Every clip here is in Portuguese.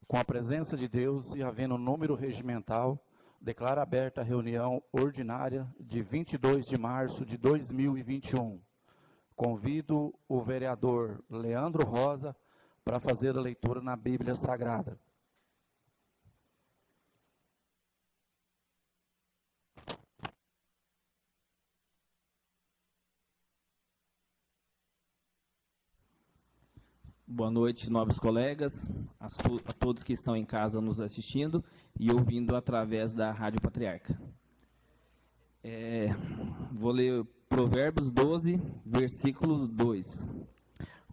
Com a presença de Deus e havendo número regimental, declaro aberta a reunião ordinária de 22 de março de 2021. Convido o vereador Leandro Rosa para fazer a leitura na Bíblia Sagrada. Boa noite, nobres colegas, a todos que estão em casa nos assistindo e ouvindo através da Rádio Patriarca. Vou ler Provérbios 12, versículo 2.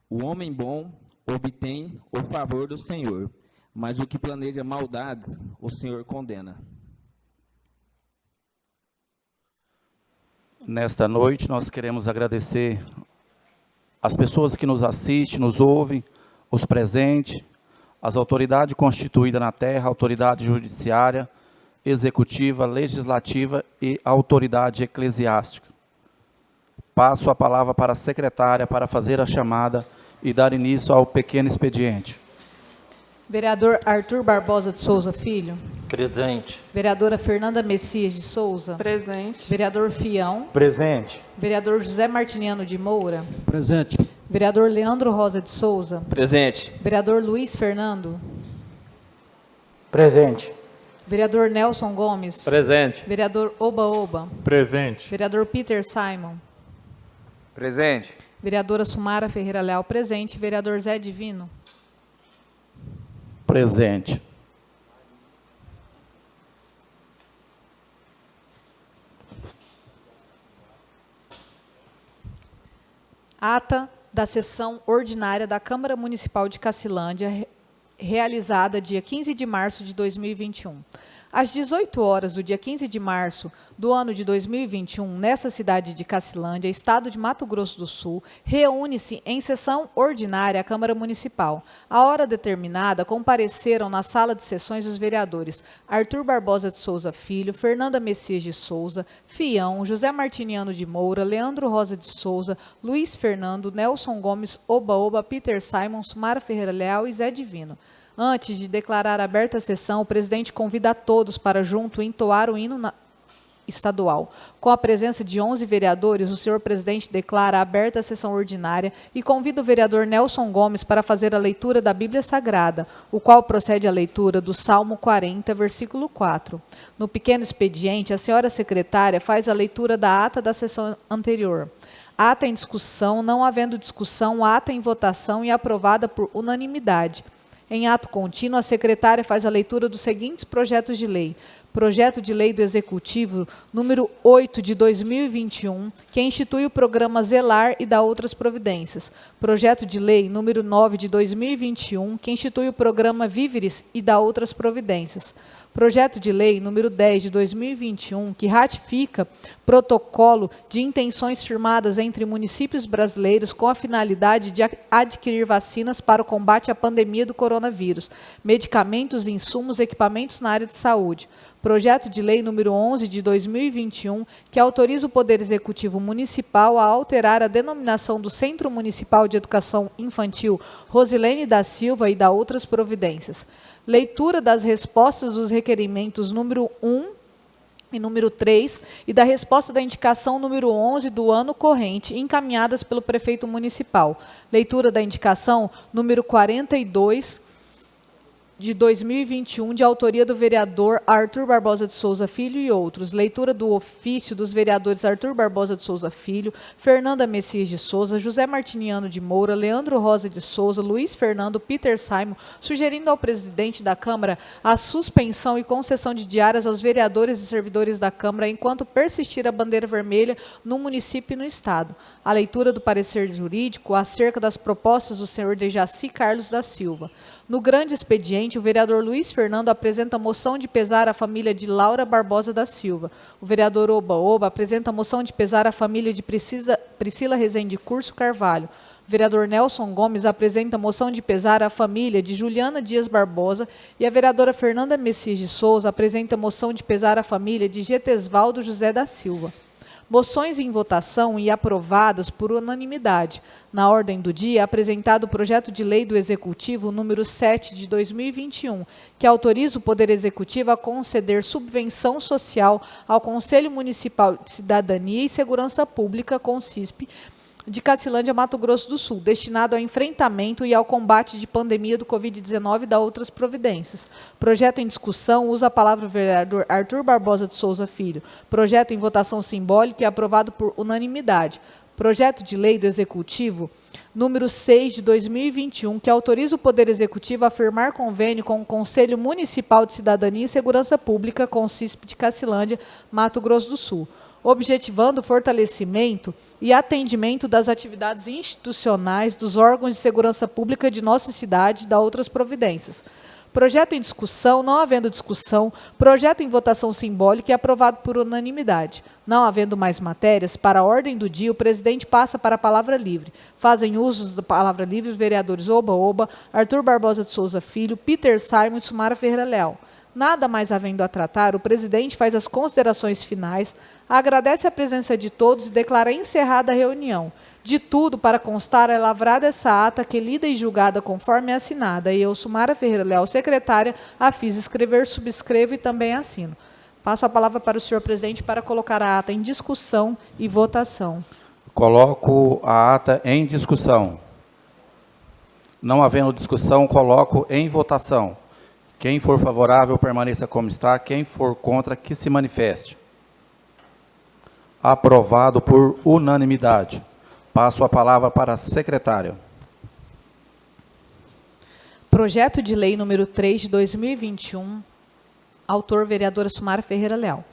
O homem bom obtém o favor do Senhor, mas o que planeja maldades, o Senhor condena. Nesta noite, nós queremos agradecer as pessoas que nos assistem, nos ouvem, os presentes, as autoridades constituídas na terra, autoridade judiciária, executiva, legislativa e autoridade eclesiástica. Passo a palavra para a secretária para fazer a chamada e dar início ao pequeno expediente. Vereador Arthur Barbosa de Souza Filho. Presente. Vereadora Fernanda Messias de Souza. Presente. Vereador Fião. Presente. Vereador José Martiniano de Moura. Presente. Vereador Leandro Rosa de Souza. Presente. Vereador Luiz Fernando. Presente. Vereador Nelson Gomes. Presente. Vereador Oba-Oba. Presente. Vereador Peter Simon. Presente. Vereadora Sumara Ferreira Leal, presente. Vereador Zé Divino. Presente. Ata da sessão ordinária da Câmara Municipal de Cacilândia, realizada dia 15 de março de 2021. Às 18 horas do dia 15 de março do ano de 2021, nessa cidade de Cacilândia, estado de Mato Grosso do Sul, reúne-se em sessão ordinária a Câmara Municipal. À hora determinada, compareceram na sala de sessões os vereadores Arthur Barbosa de Souza Filho, Fernanda Messias de Souza, Fião, José Martiniano de Moura, Leandro Rosa de Souza, Luiz Fernando, Nelson Gomes, Oba-Oba, Peter Simon, Sumara Ferreira Leal e Zé Divino. Antes de declarar aberta a sessão, o presidente convida a todos para junto entoar o hino estadual. Com a presença de 11 vereadores, o senhor presidente declara aberta a sessão ordinária e convida o vereador Nelson Gomes para fazer a leitura da Bíblia Sagrada, o qual procede à leitura do Salmo 40, versículo 4. No pequeno expediente, a senhora secretária faz a leitura da ata da sessão anterior. Ata em discussão, não havendo discussão, ata em votação e aprovada por unanimidade. Em ato contínuo, a secretária faz a leitura dos seguintes projetos de lei. Projeto de Lei do Executivo, número 8 de 2021, que institui o programa Zelar e dá outras providências. Projeto de Lei, número 9 de 2021, que institui o programa Víveres e dá outras providências. Projeto de Lei, número 10 de 2021, que ratifica protocolo de intenções firmadas entre municípios brasileiros com a finalidade de adquirir vacinas para o combate à pandemia do coronavírus, medicamentos, insumos, equipamentos na área de saúde. Projeto de Lei número 11 de 2021, que autoriza o Poder Executivo Municipal a alterar a denominação do Centro Municipal de Educação Infantil Rosilene da Silva e dá outras providências. Leitura das respostas dos requerimentos número 1 e número 3 e da resposta da indicação número 11 do ano corrente, encaminhadas pelo prefeito municipal. Leitura da indicação número 42 de 2021, de autoria do vereador Arthur Barbosa de Souza Filho e outros. Leitura do ofício dos vereadores Arthur Barbosa de Souza Filho, Fernanda Messias de Souza, José Martiniano de Moura, Leandro Rosa de Souza, Luiz Fernando, Peter Simon, sugerindo ao presidente da Câmara a suspensão e concessão de diárias aos vereadores e servidores da Câmara enquanto persistir a bandeira vermelha no município e no Estado. A leitura do parecer jurídico acerca das propostas do senhor Dejaci Carlos da Silva. No grande expediente, o vereador Luiz Fernando apresenta moção de pesar à família de Laura Barbosa da Silva. O vereador Oba-Oba apresenta moção de pesar à família de Priscila Rezende Curso Carvalho. O vereador Nelson Gomes apresenta moção de pesar à família de Juliana Dias Barbosa e a vereadora Fernanda Messias de Souza apresenta moção de pesar à família de Getesvaldo José da Silva. Moções em votação e aprovadas por unanimidade. Na ordem do dia, apresentado o projeto de lei do Executivo número 7 de 2021, que autoriza o Poder Executivo a conceder subvenção social ao Conselho Municipal de Cidadania e Segurança Pública, CONCISP, de Cacilândia, Mato Grosso do Sul, destinado ao enfrentamento e ao combate de pandemia do Covid-19 e da outras providências. Projeto em discussão, usa a palavra o vereador Arthur Barbosa de Souza Filho. Projeto em votação simbólica e aprovado por unanimidade. Projeto de lei do Executivo, número 6 de 2021, que autoriza o Poder Executivo a firmar convênio com o Conselho Municipal de Cidadania e Segurança Pública, CONCISP de Cacilândia, Mato Grosso do Sul, objetivando o fortalecimento e atendimento das atividades institucionais dos órgãos de segurança pública de nossa cidade e da outras providências. Projeto em discussão, não havendo discussão, projeto em votação simbólica e aprovado por unanimidade. Não havendo mais matérias, para a ordem do dia, o presidente passa para a palavra livre. Fazem uso da palavra livre os vereadores Oba, Arthur Barbosa de Souza Filho, Peter Simon e Sumara Ferreira Leal. Nada mais havendo a tratar, o presidente faz as considerações finais, agradece a presença de todos e declara encerrada a reunião. De tudo, para constar, é lavrada essa ata que, lida e julgada conforme é assinada, e eu, Sumara Ferreira Leal, secretária, a fiz escrever, subscrevo e também assino. Passo a palavra para o senhor presidente para colocar a ata em discussão e votação. Coloco a ata em discussão. Não havendo discussão, coloco em votação. Quem for favorável, permaneça como está. Quem for contra, que se manifeste. Aprovado por unanimidade. Passo a palavra para a secretária. Projeto de lei número 3 de 2021, autor vereadora Sumara Ferreira Leal.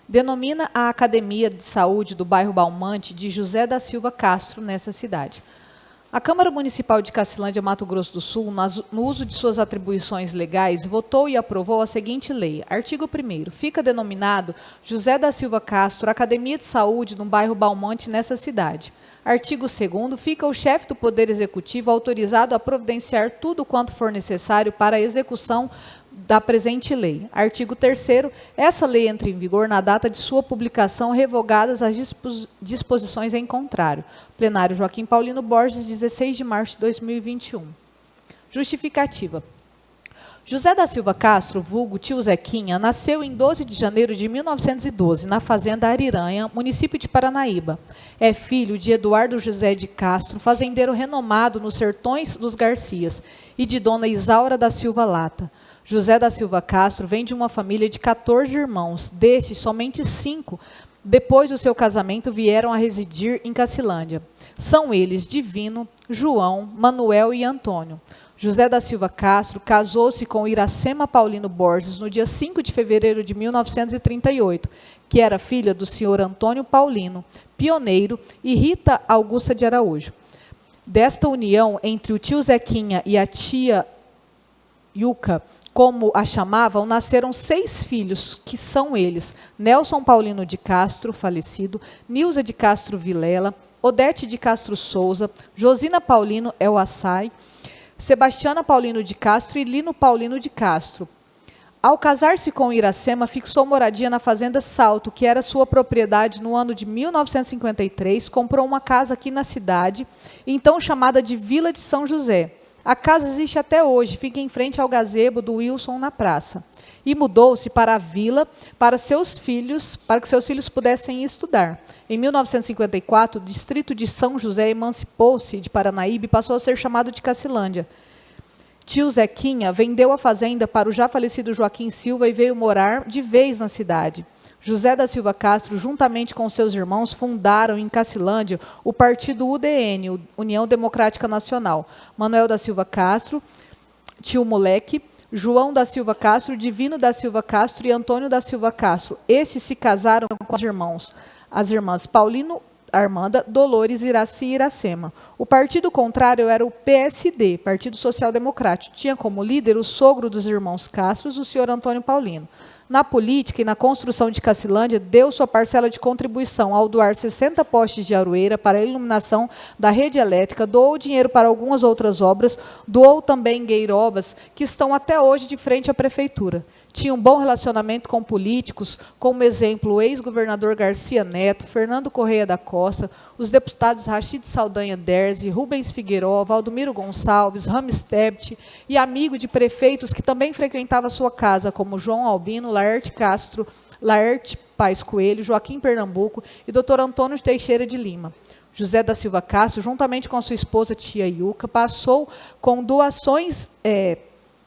Denomina a Academia de Saúde do bairro Balmante de José da Silva Castro, nessa cidade. A Câmara Municipal de Cacilândia, Mato Grosso do Sul, no uso de suas atribuições legais, votou e aprovou a seguinte lei. Artigo 1º. Fica denominado José da Silva Castro, Academia de Saúde no bairro Balmante, nessa cidade. Artigo 2º. Fica o chefe do Poder Executivo autorizado a providenciar tudo quanto for necessário para a execução da presente lei. Artigo 3º. Essa lei entra em vigor na data de sua publicação, revogadas as disposições em contrário. Plenário Joaquim Paulino Borges, 16 de março de 2021. Justificativa. José da Silva Castro, vulgo tio Zequinha, nasceu em 12 de janeiro de 1912, na fazenda Ariranha, município de Paranaíba. É filho de Eduardo José de Castro, fazendeiro renomado nos sertões dos Garcias, e de dona Isaura da Silva Lata. José da Silva Castro vem de uma família de 14 irmãos, destes somente 5, depois do seu casamento, vieram a residir em Cacilândia. São eles Divino, João, Manuel e Antônio. José da Silva Castro casou-se com Iracema Paulino Borges no dia 5 de fevereiro de 1938, que era filha do senhor Antônio Paulino, pioneiro, e Rita Augusta de Araújo. Desta união entre o tio Zequinha e a tia Yuca, como a chamavam, nasceram 6 filhos, que são eles: Nelson Paulino de Castro, falecido, Nilza de Castro Vilela, Odete de Castro Souza, Josina Paulino El Assai, Sebastiana Paulino de Castro e Lino Paulino de Castro. Ao casar-se com Iracema, fixou moradia na fazenda Salto, que era sua propriedade no ano de 1953, comprou uma casa aqui na cidade, então chamada de Vila de São José. A casa existe até hoje, fica em frente ao gazebo do Wilson na praça. E mudou-se para a vila para que seus filhos pudessem estudar. Em 1954, o distrito de São José emancipou-se de Paranaíba e passou a ser chamado de Cacilândia. Tio Zequinha vendeu a fazenda para o já falecido Joaquim Silva e veio morar de vez na cidade. José da Silva Castro, juntamente com seus irmãos, fundaram em Cacilândia o partido UDN, União Democrática Nacional. Manuel da Silva Castro, tio Moleque, João da Silva Castro, Divino da Silva Castro e Antônio da Silva Castro. Esses se casaram com as irmãs Paulino, Armanda, Dolores, Iraci e Iracema. O partido contrário era o PSD, Partido Social Democrático. Tinha como líder o sogro dos irmãos Castros, o senhor Antônio Paulino. Na política e na construção de Cacilândia, deu sua parcela de contribuição ao doar 60 postes de aroeira para a iluminação da rede elétrica, doou dinheiro para algumas outras obras, doou também gueirobas, que estão até hoje de frente à prefeitura. Tinha um bom relacionamento com políticos, como exemplo o ex-governador Garcia Neto, Fernando Correia da Costa, os deputados Rachid Saldanha Derzi, Rubens Figueiró, Valdomiro Gonçalves, Rames Tebet, e amigo de prefeitos que também frequentava sua casa, como João Albino, Laerte Castro, Laerte Paes Coelho, Joaquim Pernambuco e Dr. Antônio Teixeira de Lima. José da Silva Castro, juntamente com a sua esposa tia Iuca,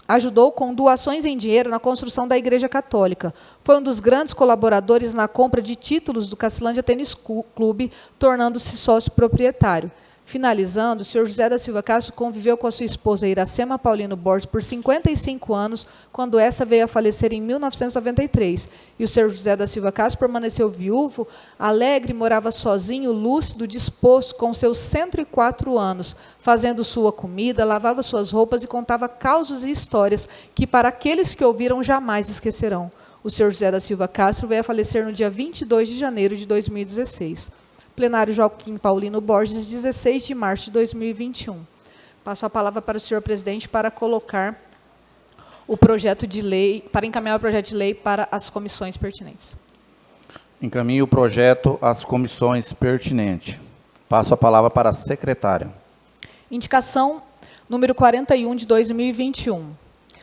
ajudou com doações em dinheiro na construção da Igreja Católica. Foi um dos grandes colaboradores na compra de títulos do Cacilândia Tênis Clube, tornando-se sócio proprietário. Finalizando, o senhor José da Silva Castro conviveu com a sua esposa Iracema Paulino Borges por 55 anos, quando essa veio a falecer em 1993. E o senhor José da Silva Castro permaneceu viúvo, alegre, morava sozinho, lúcido, disposto, com seus 104 anos, fazendo sua comida, lavava suas roupas e contava causos e histórias que, para aqueles que ouviram, jamais esquecerão. O senhor José da Silva Castro veio a falecer no dia 22 de janeiro de 2016. Plenário Joaquim Paulino Borges, 16 de março de 2021. Passo a palavra para o senhor presidente para colocar o projeto de lei, para encaminhar o projeto de lei para as comissões pertinentes. Encaminho o projeto às comissões pertinentes. Passo a palavra para a secretária. Indicação número 41 de 2021.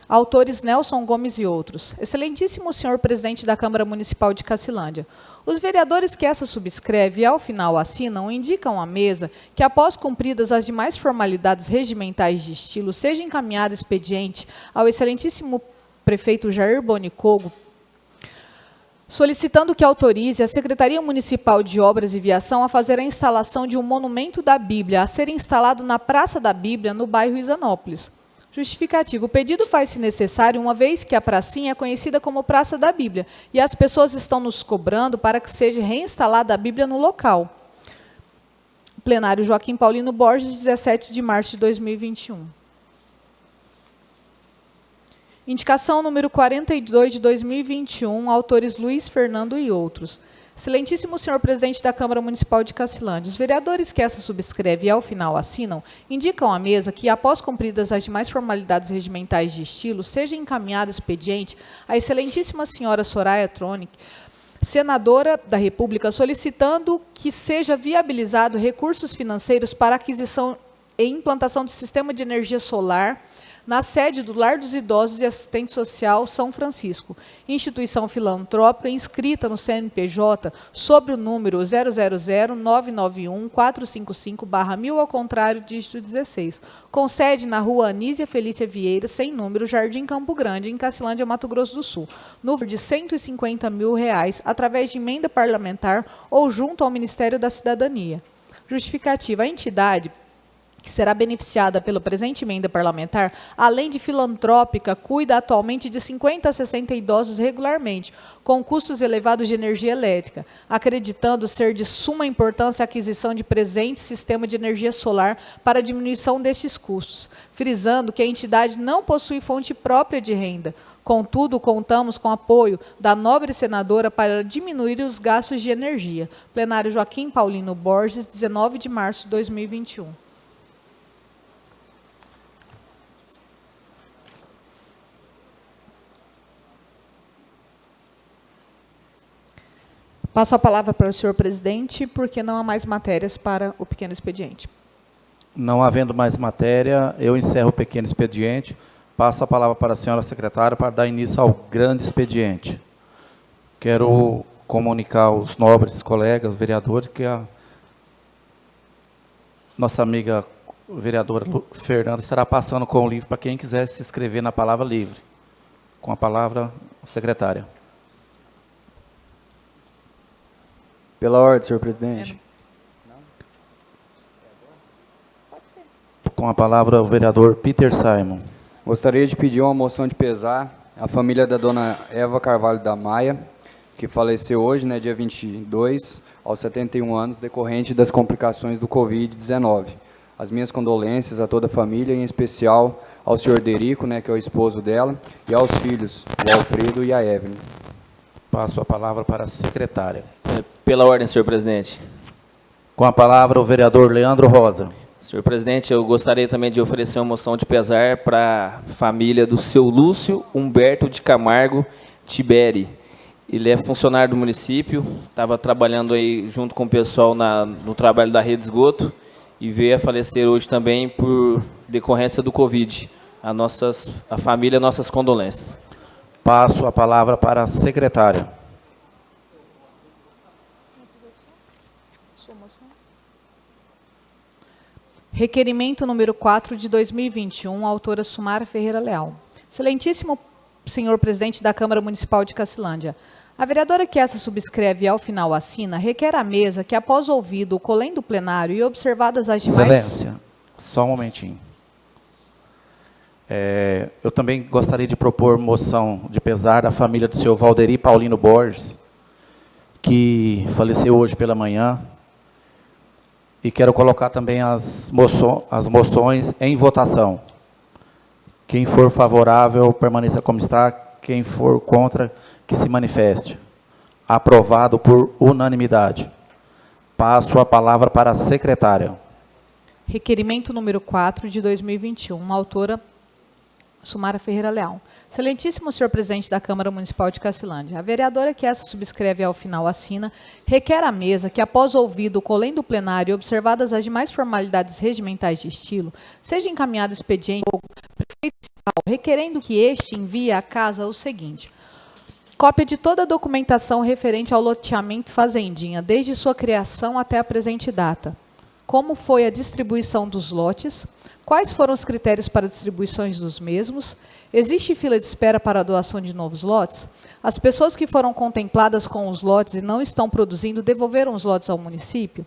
Autores Nelson Gomes e outros. Excelentíssimo senhor presidente da Câmara Municipal de Cacilândia, os vereadores que essa subscreve e, ao final, assinam, indicam à mesa que, após cumpridas as demais formalidades regimentais de estilo, seja encaminhado expediente ao excelentíssimo prefeito Jair Bonicogo, solicitando que autorize a Secretaria Municipal de Obras e Viação a fazer a instalação de um monumento da Bíblia, a ser instalado na Praça da Bíblia, no bairro Isanópolis. Justificativo. O pedido faz-se necessário, uma vez que a pracinha é conhecida como Praça da Bíblia, e as pessoas estão nos cobrando para que seja reinstalada a Bíblia no local. Plenário Joaquim Paulino Borges, 17 de março de 2021. Indicação número 42 de 2021, autores Luiz Fernando e outros. Excelentíssimo senhor presidente da Câmara Municipal de Cacilândia, os vereadores que essa subscreve e, ao final, assinam, indicam à mesa que, após cumpridas as demais formalidades regimentais de estilo, seja encaminhado expediente à excelentíssima senhora Soraya Tronic, senadora da República, solicitando que seja viabilizado recursos financeiros para aquisição e implantação do sistema de energia solar na sede do Lar dos Idosos e Assistente Social São Francisco, instituição filantrópica inscrita no CNPJ sobre o número 000-991-455-1000, ao contrário, dígito 16, com sede na rua Anísia Felícia Vieira, sem número, Jardim Campo Grande, em Cacilândia, Mato Grosso do Sul, no valor de R$150 mil, através de emenda parlamentar ou junto ao Ministério da Cidadania. Justificativa. A entidade que será beneficiada pela presente emenda parlamentar, além de filantrópica, cuida atualmente de 50 a 60 idosos regularmente, com custos elevados de energia elétrica, acreditando ser de suma importância a aquisição de presente sistema de energia solar para a diminuição destes custos, frisando que a entidade não possui fonte própria de renda. Contudo, contamos com o apoio da nobre senadora para diminuir os gastos de energia. Plenário Joaquim Paulino Borges, 19 de março de 2021. Passo a palavra para o senhor presidente, porque não há mais matérias para o pequeno expediente. Não havendo mais matéria, eu encerro o pequeno expediente. Passo a palavra para a senhora secretária para dar início ao grande expediente. Quero comunicar aos nobres colegas, vereadores, que a nossa amiga vereadora Fernanda estará passando com o livro para quem quiser se inscrever na palavra livre. Com a palavra, a secretária. Pela ordem, senhor presidente. Com a palavra, o vereador Peter Simon. Gostaria de pedir uma moção de pesar à família da dona Eva Carvalho da Maia, que faleceu hoje, dia 22, aos 71 anos, decorrente das complicações do Covid-19. As minhas condolências a toda a família, em especial ao senhor Derico, que é o esposo dela, e aos filhos, o Alfredo e a Evelyn. Passo a palavra para a secretária. Pela ordem, senhor presidente. Com a palavra, o vereador Leandro Rosa. Senhor presidente, eu gostaria também de oferecer uma moção de pesar para a família do seu Lúcio Humberto de Camargo Tiberi. Ele é funcionário do município, estava trabalhando aí junto com o pessoal no trabalho da rede esgoto e veio a falecer hoje também por decorrência do Covid. A família, nossas condolências. Passo a palavra para a secretária. Requerimento número 4 de 2021, autora Sumara Ferreira Leal. Excelentíssimo senhor presidente da Câmara Municipal de Cacilândia, a vereadora que essa subscreve e ao final assina, requer à mesa que, após ouvido o colém do plenário e observadas as demais... Excelência, só um momentinho. Eu também gostaria de propor moção de pesar à família do senhor Valderi Paulino Borges, que faleceu hoje pela manhã, e quero colocar também as moções em votação. Quem for favorável, permaneça como está. Quem for contra, que se manifeste. Aprovado por unanimidade. Passo a palavra para a secretária. Requerimento número 4 de 2021, autora Sumara Ferreira Leal. Excelentíssimo senhor presidente da Câmara Municipal de Cacilândia, a vereadora que essa subscreve e ao final assina, requer à mesa que, após ouvido o colém do plenário e observadas as demais formalidades regimentais de estilo, seja encaminhado expediente ao prefeito municipal, requerendo que este envie à casa o seguinte: cópia de toda a documentação referente ao loteamento Fazendinha, desde sua criação até a presente data. Como foi a distribuição dos lotes? Quais foram os critérios para distribuições dos mesmos? Existe fila de espera para a doação de novos lotes? As pessoas que foram contempladas com os lotes e não estão produzindo devolveram os lotes ao município?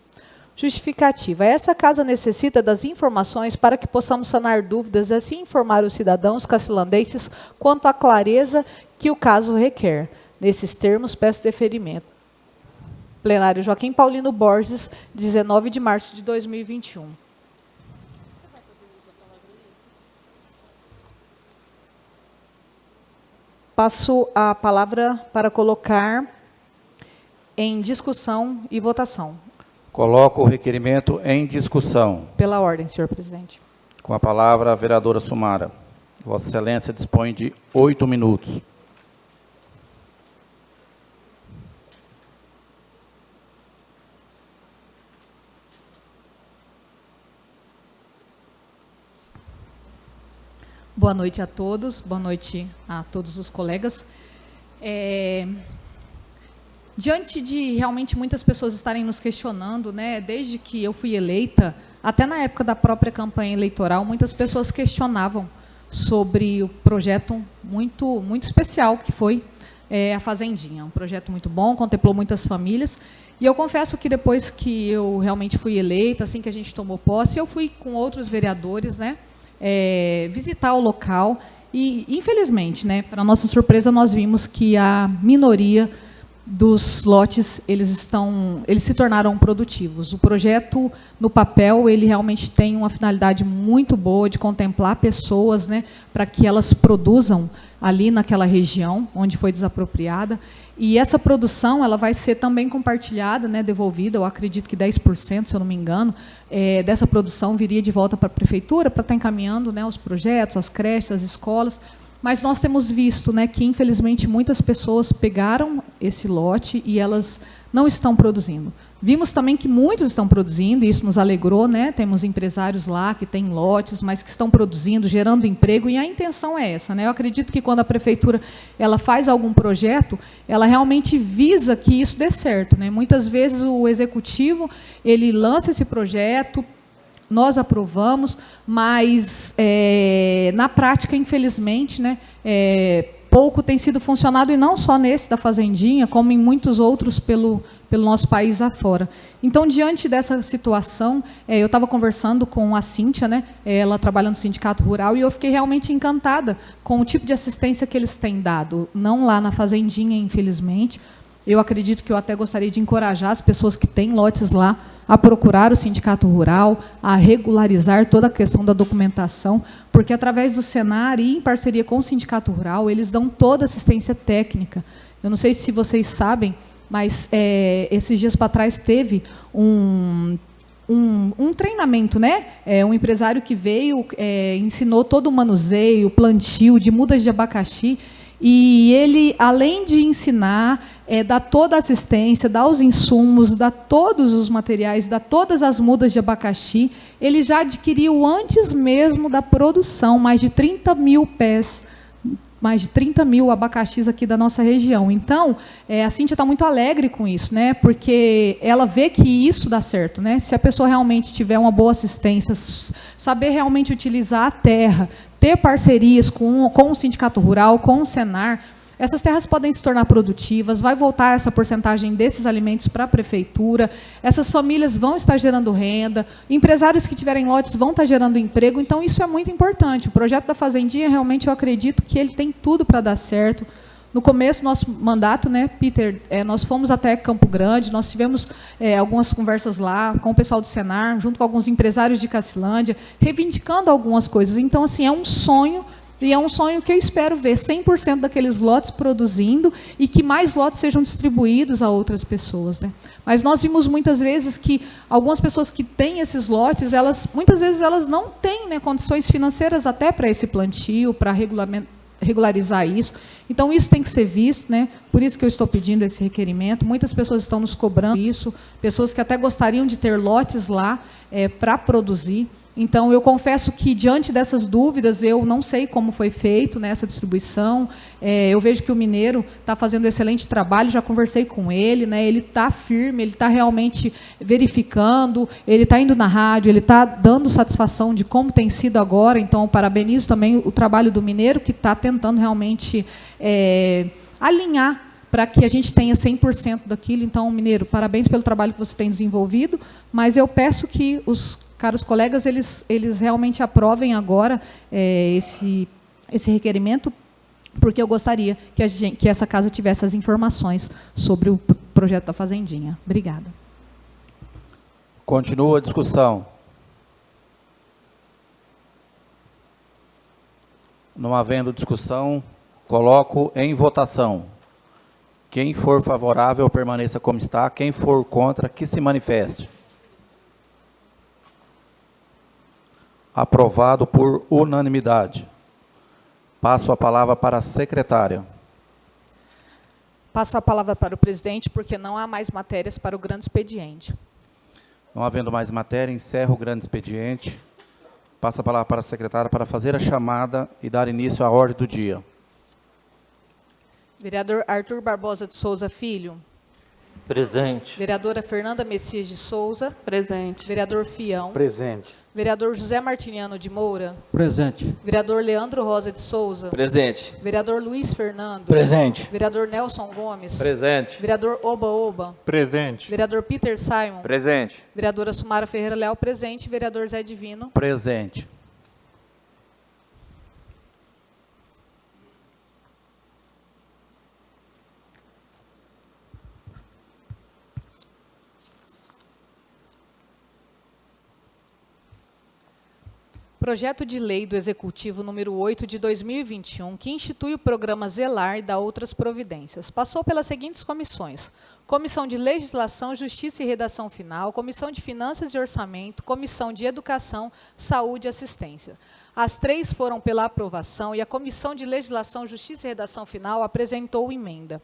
Justificativa. Essa casa necessita das informações para que possamos sanar dúvidas e assim informar os cidadãos cacilandenses quanto à clareza que o caso requer. Nesses termos, peço deferimento. Plenário Joaquim Paulino Borges, 19 de março de 2021. Passo a palavra para colocar em discussão e votação. Coloco o requerimento em discussão. Pela ordem, senhor presidente. Com a palavra, a vereadora Sumara. Vossa Excelência dispõe de 8 minutos. Boa noite a todos, boa noite a todos os colegas. Diante de realmente muitas pessoas estarem nos questionando, né, desde que eu fui eleita, até na época da própria campanha eleitoral, muitas pessoas questionavam sobre o projeto muito especial que foi a Fazendinha. Um projeto muito bom, contemplou muitas famílias. E eu confesso que depois que eu realmente fui eleita, assim que a gente tomou posse, eu fui com outros vereadores, né, visitar o local e, infelizmente, né, para nossa surpresa, nós vimos que a minoria dos lotes eles se tornaram produtivos. O projeto, no papel, ele realmente tem uma finalidade muito boa de contemplar pessoas, né, para que elas produzam ali naquela região onde foi desapropriada. E essa produção ela vai ser também compartilhada, né, devolvida, eu acredito que 10%, se eu não me engano, dessa produção viria de volta para a prefeitura para estar encaminhando, né, os projetos, as creches, as escolas. Mas nós temos visto, né, que, infelizmente, muitas pessoas pegaram esse lote e elas não estão produzindo. Vimos também que muitos estão produzindo, e isso nos alegrou, né? Temos empresários lá que têm lotes, mas que estão produzindo, gerando emprego, e a intenção é essa, né? Eu acredito que quando a prefeitura ela faz algum projeto, ela realmente visa que isso dê certo, né? Muitas vezes o executivo ele lança esse projeto, nós aprovamos, mas na prática, infelizmente, né, pouco tem sido funcionado, e não só nesse da Fazendinha, como em muitos outros pelo nosso país afora. Então, diante dessa situação, eu estava conversando com a Cíntia, né, ela trabalha no Sindicato Rural, e eu fiquei realmente encantada com o tipo de assistência que eles têm dado, não lá na Fazendinha, infelizmente. Eu acredito que eu até gostaria de encorajar as pessoas que têm lotes lá a procurar o Sindicato Rural, a regularizar toda a questão da documentação, porque através do Senar e em parceria com o Sindicato Rural, eles dão toda a assistência técnica Eu não sei se vocês sabem, mas esses dias para trás teve um treinamento, né? Um empresário que veio, ensinou todo o manuseio, plantio de mudas de abacaxi, e ele, além de ensinar, dá toda a assistência, dá os insumos, dá todos os materiais, dá todas as mudas de abacaxi. Ele já adquiriu, antes mesmo da produção, mais de 30 mil pés, mais de 30 mil abacaxis aqui da nossa região. Então, a Cíntia está muito alegre com isso, né? Porque ela vê que isso dá certo, né? Se a pessoa realmente tiver uma boa assistência, saber realmente utilizar a terra, ter parcerias com o Sindicato Rural, com o Senar, essas terras podem se tornar produtivas, vai voltar essa porcentagem desses alimentos para a prefeitura, essas famílias vão estar gerando renda, empresários que tiverem lotes vão estar gerando emprego, então isso é muito importante. O projeto da Fazendinha, realmente, eu acredito que ele tem tudo para dar certo. No começo do nosso mandato, né, Peter, nós fomos até Campo Grande, nós tivemos algumas conversas lá com o pessoal do Senar, junto com alguns empresários de Cacilândia, reivindicando algumas coisas. Então, assim, é um sonho. E é um sonho que eu espero ver 100% daqueles lotes produzindo e que mais lotes sejam distribuídos a outras pessoas, né? Mas nós vimos muitas vezes que algumas pessoas que têm esses lotes, muitas vezes elas não têm, né, condições financeiras até para esse plantio, para regularizar isso. Então, isso tem que ser visto, né? Por isso que eu estou pedindo esse requerimento. Muitas pessoas estão nos cobrando isso, pessoas que até gostariam de ter lotes lá para produzir. Então, eu confesso que, diante dessas dúvidas, eu não sei como foi feito, né, essa distribuição. Eu vejo que o mineiro está fazendo um excelente trabalho, já conversei com ele, né, ele está firme, ele está realmente verificando, ele está indo na rádio, ele está dando satisfação de como tem sido agora. Então, parabenizo também o trabalho do mineiro, que está tentando realmente alinhar para que a gente tenha 100% daquilo. Então, mineiro, parabéns pelo trabalho que você tem desenvolvido, mas eu peço que os caros colegas, eles realmente aprovem agora esse requerimento, porque eu gostaria que essa casa tivesse as informações sobre o projeto da Fazendinha. Obrigada. Continua a discussão. Não havendo discussão, coloco em votação. Quem for favorável, permaneça como está. Quem for contra, que se manifeste. Aprovado por unanimidade. Passo a palavra para a secretária. Passo a palavra para o presidente, porque não há mais matérias para o grande expediente. Não havendo mais matéria, encerro o grande expediente. Passo a palavra para a secretária para fazer a chamada e dar início à ordem do dia. Vereador Arthur Barbosa de Souza Filho. Presente. Vereadora Fernanda Messias de Souza. Presente. Vereador Fião. Presente. Vereador José Martiniano de Moura. Presente. Vereador Leandro Rosa de Souza. Presente. Vereador Luiz Fernando. Presente. Vereador Nelson Gomes. Presente. Vereador Oba. Presente. Vereador Peter Simon. Presente. Vereadora Sumara Ferreira Leal, presente. Vereador Zé Divino. Presente. Projeto de Lei do Executivo número 8 de 2021, que institui o programa Zelar e dá outras providências. Passou pelas seguintes comissões: Comissão de Legislação, Justiça e Redação Final, Comissão de Finanças e Orçamento, Comissão de Educação, Saúde e Assistência. As três foram pela aprovação e a Comissão de Legislação, Justiça e Redação Final apresentou emenda.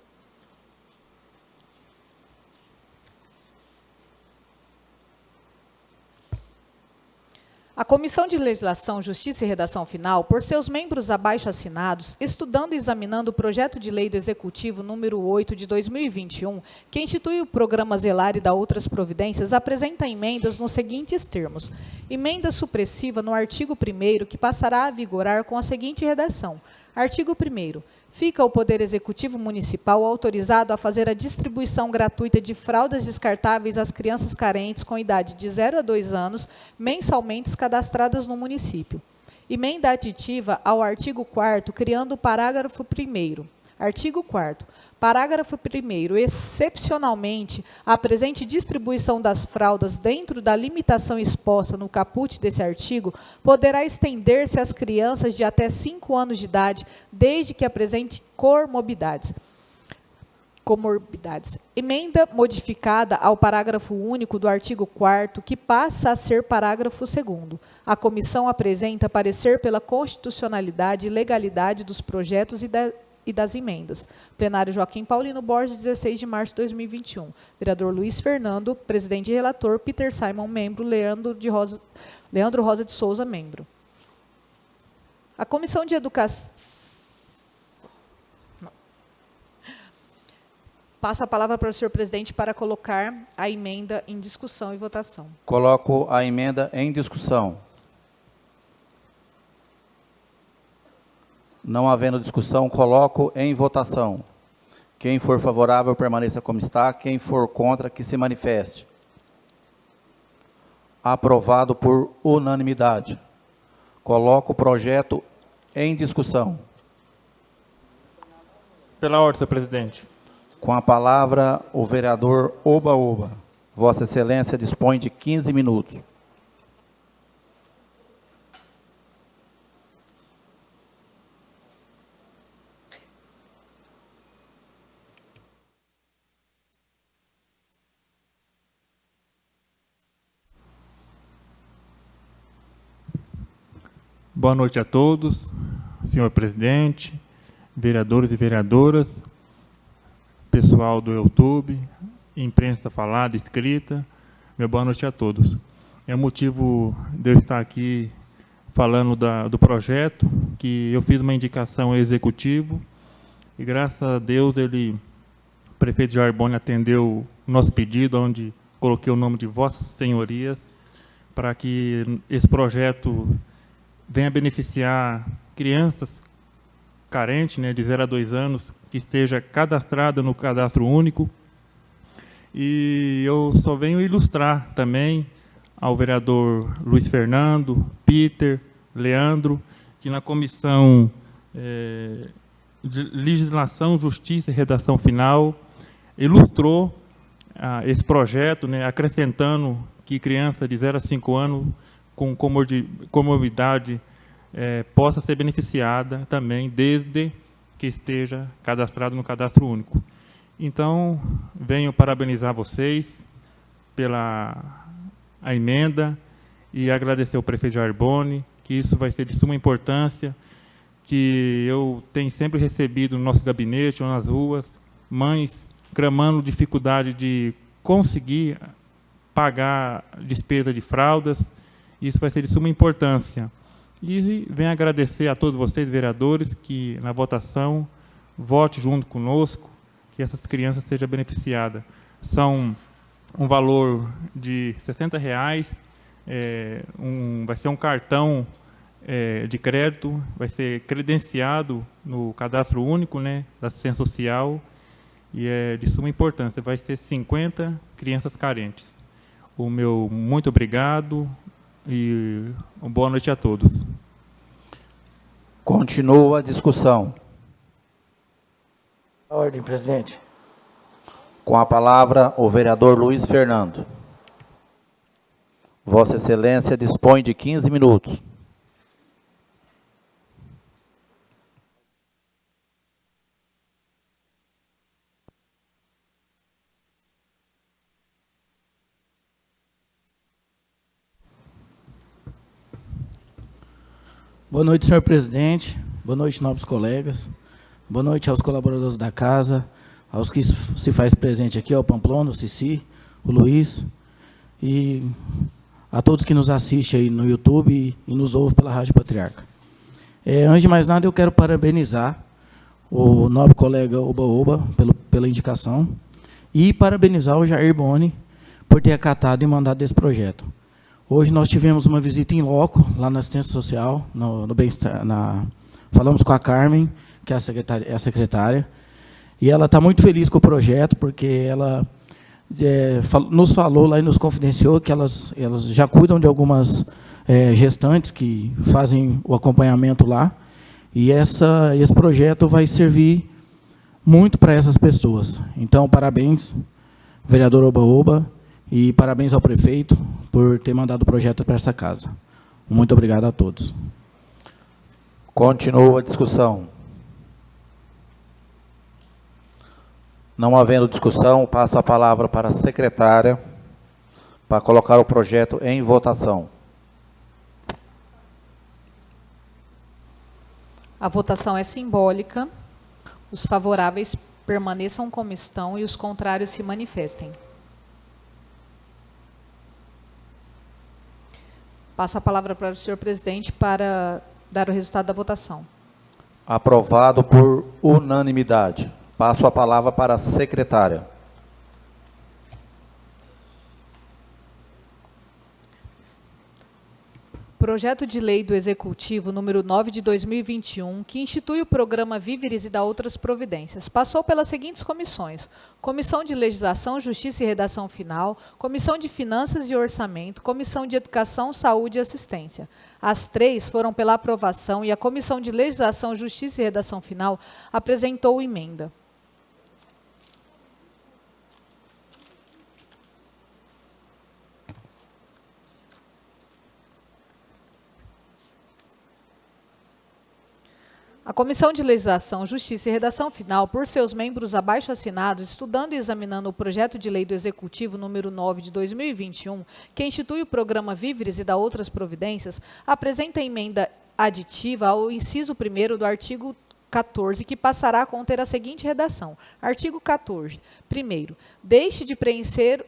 A Comissão de Legislação, Justiça e Redação Final, por seus membros abaixo-assinados, estudando e examinando o projeto de lei do Executivo número 8 de 2021, que institui o programa Zelar e dá outras providências, apresenta emendas nos seguintes termos. Emenda supressiva no artigo 1º, que passará a vigorar com a seguinte redação. Artigo 1º. Fica o Poder Executivo Municipal autorizado a fazer a distribuição gratuita de fraldas descartáveis às crianças carentes com idade de 0 a 2 anos, mensalmente cadastradas no município. Emenda aditiva ao artigo 4º, criando o parágrafo 1º. Artigo 4º. Parágrafo 1º. Excepcionalmente, a presente distribuição das fraldas dentro da limitação exposta no caput desse artigo poderá estender-se às crianças de até 5 anos de idade, desde que apresente comorbidades. comorbidades. Emenda modificada ao parágrafo único do artigo 4º, que passa a ser parágrafo 2º. A comissão apresenta parecer pela constitucionalidade e legalidade dos projetos e das emendas. Plenário Joaquim Paulino Borges, 16 de março de 2021. Vereador Luiz Fernando, presidente e relator. Peter Simon, membro. Leandro Rosa de Souza, membro. A Comissão de Educação... Passo a palavra para o senhor presidente para colocar a emenda em discussão e votação. Coloco a emenda em discussão. Não havendo discussão, coloco em votação. Quem for favorável, permaneça como está. Quem for contra, que se manifeste. Aprovado por unanimidade. Coloco o projeto em discussão. Pela ordem, senhor presidente. Com a palavra, o vereador Oba-Oba. Vossa Excelência dispõe de 15 minutos. Boa noite a todos, senhor presidente, vereadores e vereadoras, pessoal do YouTube, imprensa falada, escrita. Meu boa noite a todos. É o motivo de eu estar aqui falando do projeto, que eu fiz uma indicação ao executivo e, graças a Deus, o prefeito Jarbone atendeu o nosso pedido, onde coloquei o nome de Vossas Senhorias, para que esse projeto venha beneficiar crianças carentes, né, de 0 a 2 anos, que esteja cadastrada no cadastro único. E eu só venho ilustrar também ao vereador Luiz Fernando, Peter, Leandro, que na Comissão de Legislação, Justiça e Redação Final ilustrou esse projeto, né, acrescentando que criança de 0 a 5 anos com comorbidade possa ser beneficiada também, desde que esteja cadastrado no cadastro único. Então, venho parabenizar vocês pela emenda e agradecer ao prefeito Jarbone, que isso vai ser de suma importância, que eu tenho sempre recebido no nosso gabinete ou nas ruas, mães clamando dificuldade de conseguir pagar despesa de fraldas. Isso vai ser de suma importância. E venho agradecer a todos vocês, vereadores, que na votação vote junto conosco, que essas crianças sejam beneficiadas. São um valor de R$ 60, vai ser um cartão de crédito, vai ser credenciado no cadastro único, né, da assistência social, e é de suma importância. Vai ser 50 crianças carentes. O meu muito obrigado e uma boa noite a todos. Continua a discussão. Ordem, presidente. Com a palavra, o vereador Luiz Fernando. Vossa Excelência dispõe de 15 minutos. Boa noite, senhor presidente. Boa noite, nobres colegas. Boa noite aos colaboradores da casa, aos que se faz presente aqui, ao Pamplona, o Cici, o Luiz, e a todos que nos assistem aí no YouTube e nos ouvem pela Rádio Patriarca. Antes de mais nada, eu quero parabenizar o nobre colega Oba-Oba pela indicação e parabenizar o Jair Boni por ter acatado e mandado esse projeto. Hoje nós tivemos uma visita em loco, lá na assistência social, no bem-estar, falamos com a Carmen, que é a secretária, e ela está muito feliz com o projeto, porque ela nos falou lá e nos confidenciou que elas já cuidam de algumas gestantes que fazem o acompanhamento lá, e esse projeto vai servir muito para essas pessoas. Então, parabéns, vereador Oba-Oba, e parabéns ao prefeito por ter mandado o projeto para essa casa. Muito obrigado a todos. Continua a discussão. Não havendo discussão, passo a palavra para a secretária para colocar o projeto em votação. A votação é simbólica. Os favoráveis permaneçam como estão e os contrários se manifestem. Passo a palavra para o senhor presidente para dar o resultado da votação. Aprovado por unanimidade. Passo a palavra para a secretária. Projeto de Lei do Executivo número 9 de 2021, que institui o programa Víveres e dá outras providências. Passou pelas seguintes comissões: Comissão de Legislação, Justiça e Redação Final, Comissão de Finanças e Orçamento, Comissão de Educação, Saúde e Assistência. As três foram pela aprovação e a Comissão de Legislação, Justiça e Redação Final apresentou emenda. A Comissão de Legislação, Justiça e Redação Final, por seus membros abaixo assinados, estudando e examinando o projeto de lei do Executivo número 9 de 2021, que institui o programa Víveres e dá outras providências, apresenta emenda aditiva ao inciso 1º do artigo 14, que passará a conter a seguinte redação. Artigo 14. Primeiro, deixe de preencher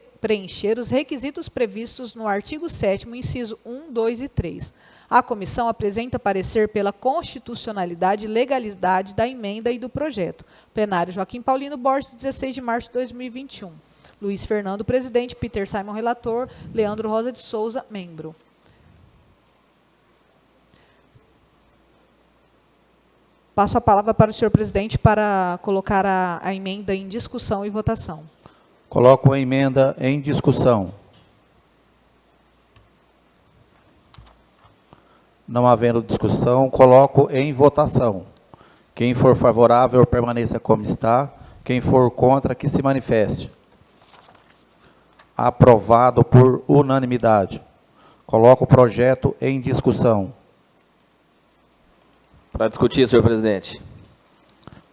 os requisitos previstos no artigo 7º, inciso 1, 2 e 3. A comissão apresenta parecer pela constitucionalidade e legalidade da emenda e do projeto. Plenário Joaquim Paulino Borges, 16 de março de 2021. Luiz Fernando, presidente. Peter Simon, relator. Leandro Rosa de Souza, membro. Passo a palavra para o senhor presidente para colocar a emenda em discussão e votação. Coloco a emenda em discussão. Não havendo discussão, coloco em votação. Quem for favorável, permaneça como está. Quem for contra, que se manifeste. Aprovado por unanimidade. Coloco o projeto em discussão. Para discutir, senhor presidente.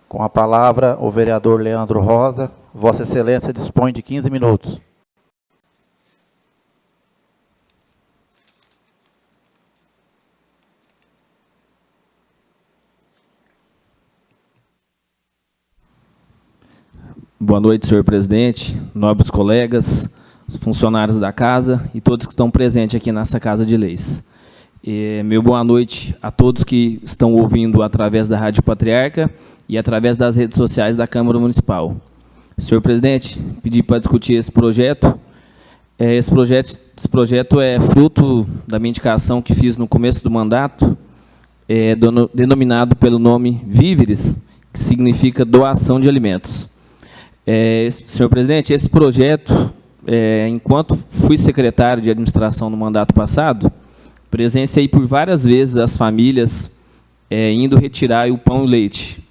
Com a palavra, o vereador Leandro Rosa. Vossa Excelência dispõe de 15 minutos. Boa noite, senhor presidente, nobres colegas, funcionários da casa e todos que estão presentes aqui nessa Casa de Leis. Meu boa noite a todos que estão ouvindo através da Rádio Patriarca e através das redes sociais da Câmara Municipal. Senhor presidente, pedi para discutir esse projeto. Esse projeto é fruto da minha indicação que fiz no começo do mandato, denominado pelo nome Víveres, que significa doação de alimentos. Senhor presidente, esse projeto, enquanto fui secretário de administração no mandato passado, presenciei por várias vezes as famílias indo retirar o pão e o leite.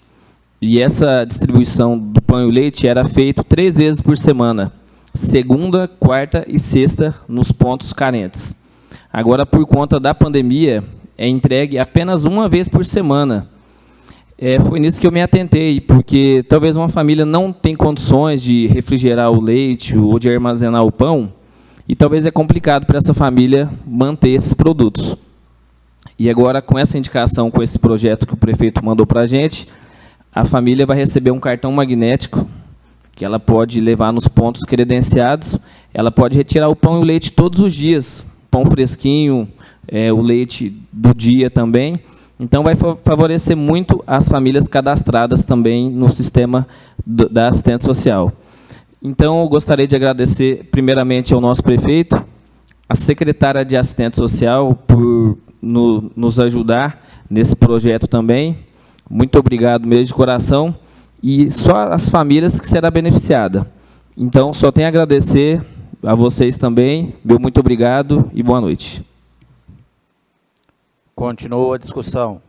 E essa distribuição do pão e o leite era feita 3 vezes por semana, segunda, quarta e sexta, nos pontos carentes. Agora, por conta da pandemia, é entregue apenas 1 vez por semana. Foi nisso que eu me atentei, porque talvez uma família não tenha condições de refrigerar o leite ou de armazenar o pão, e talvez é complicado para essa família manter esses produtos. E agora, com essa indicação, com esse projeto que o prefeito mandou para a gente, a família vai receber um cartão magnético, que ela pode levar nos pontos credenciados, ela pode retirar o pão e o leite todos os dias, pão fresquinho, o leite do dia também. Então, vai favorecer muito as famílias cadastradas também no sistema da assistência social. Então, eu gostaria de agradecer, primeiramente, ao nosso prefeito, a secretária de assistência social, por nos ajudar nesse projeto também. Muito obrigado mesmo de coração. E só as famílias que serão beneficiadas. Então, só tenho a agradecer a vocês também. Meu muito obrigado e boa noite. Continua a discussão.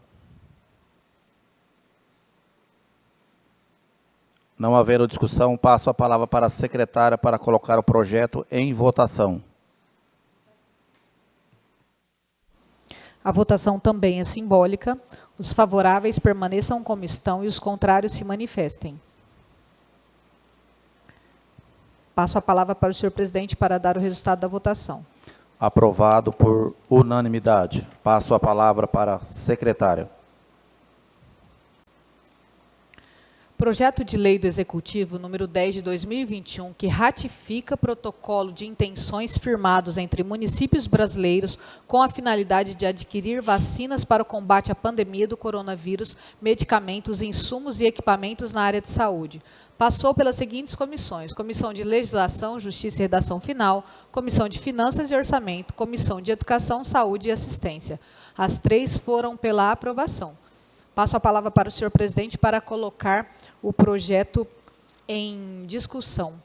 Não havendo discussão, passo a palavra para a secretária para colocar o projeto em votação. A votação também é simbólica. Os favoráveis permaneçam como estão e os contrários se manifestem. Passo a palavra para o senhor presidente para dar o resultado da votação. Aprovado por unanimidade. Passo a palavra para a secretária. Projeto de Lei do Executivo número 10 de 2021, que ratifica protocolo de intenções firmados entre municípios brasileiros com a finalidade de adquirir vacinas para o combate à pandemia do coronavírus, medicamentos, insumos e equipamentos na área de saúde. Passou pelas seguintes comissões: Comissão de Legislação, Justiça e Redação Final, Comissão de Finanças e Orçamento, Comissão de Educação, Saúde e Assistência. As 3 foram pela aprovação. Passo a palavra para o senhor presidente para colocar o projeto em discussão.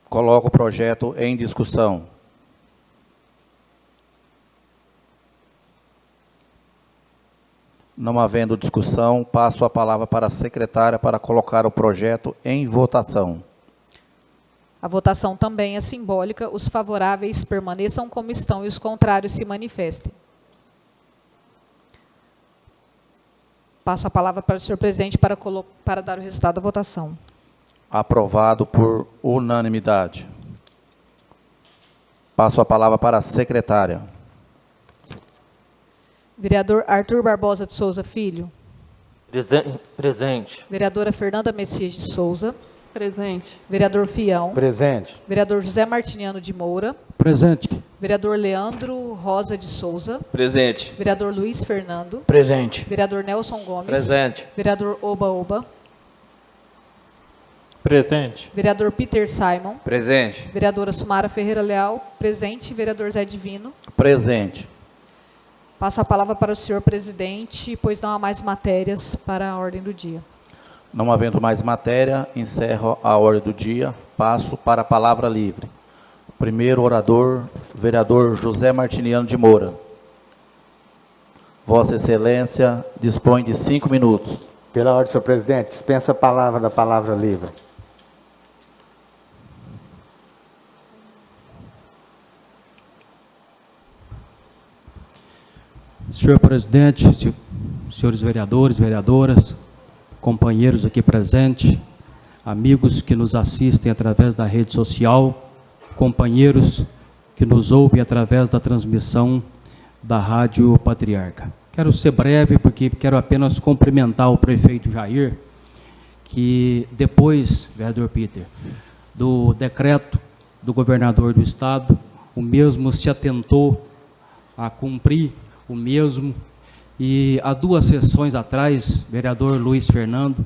Coloco o projeto em discussão. Não havendo discussão, passo a palavra para a secretária para colocar o projeto em votação. A votação também é simbólica. Os favoráveis permaneçam como estão e os contrários se manifestem. Passo a palavra para o senhor presidente para dar o resultado da votação. Aprovado por unanimidade. Passo a palavra para a secretária. Vereador Arthur Barbosa de Souza Filho. Presente. Vereadora Fernanda Messias de Souza. Presente. Vereador Fião. Presente. Vereador José Martiniano de Moura. Presente. Vereador Leandro Rosa de Souza. Presente. Vereador Luiz Fernando. Presente. Vereador Nelson Gomes. Presente. Vereador Oba. Presente. Vereador Peter Simon. Presente. Vereadora Sumara Ferreira Leal. Presente. Vereador Zé Divino. Presente. Passo a palavra para o senhor presidente, pois não há mais matérias para a ordem do dia. Não havendo mais matéria, encerro a ordem do dia. Passo para a palavra livre. Primeiro orador, vereador José Martiniano de Moura. Vossa Excelência dispõe de 5 minutos. Pela ordem, senhor presidente, dispensa a palavra da palavra livre. Senhor presidente, senhores vereadores, vereadoras, companheiros aqui presentes, amigos que nos assistem através da rede social, companheiros que nos ouvem através da transmissão da Rádio Patriarca. Quero ser breve, porque quero apenas cumprimentar o prefeito Jair, que depois, vereador Peter, do decreto do governador do estado, o mesmo se atentou a cumprir o mesmo, e há 2 sessões atrás, vereador Luiz Fernando,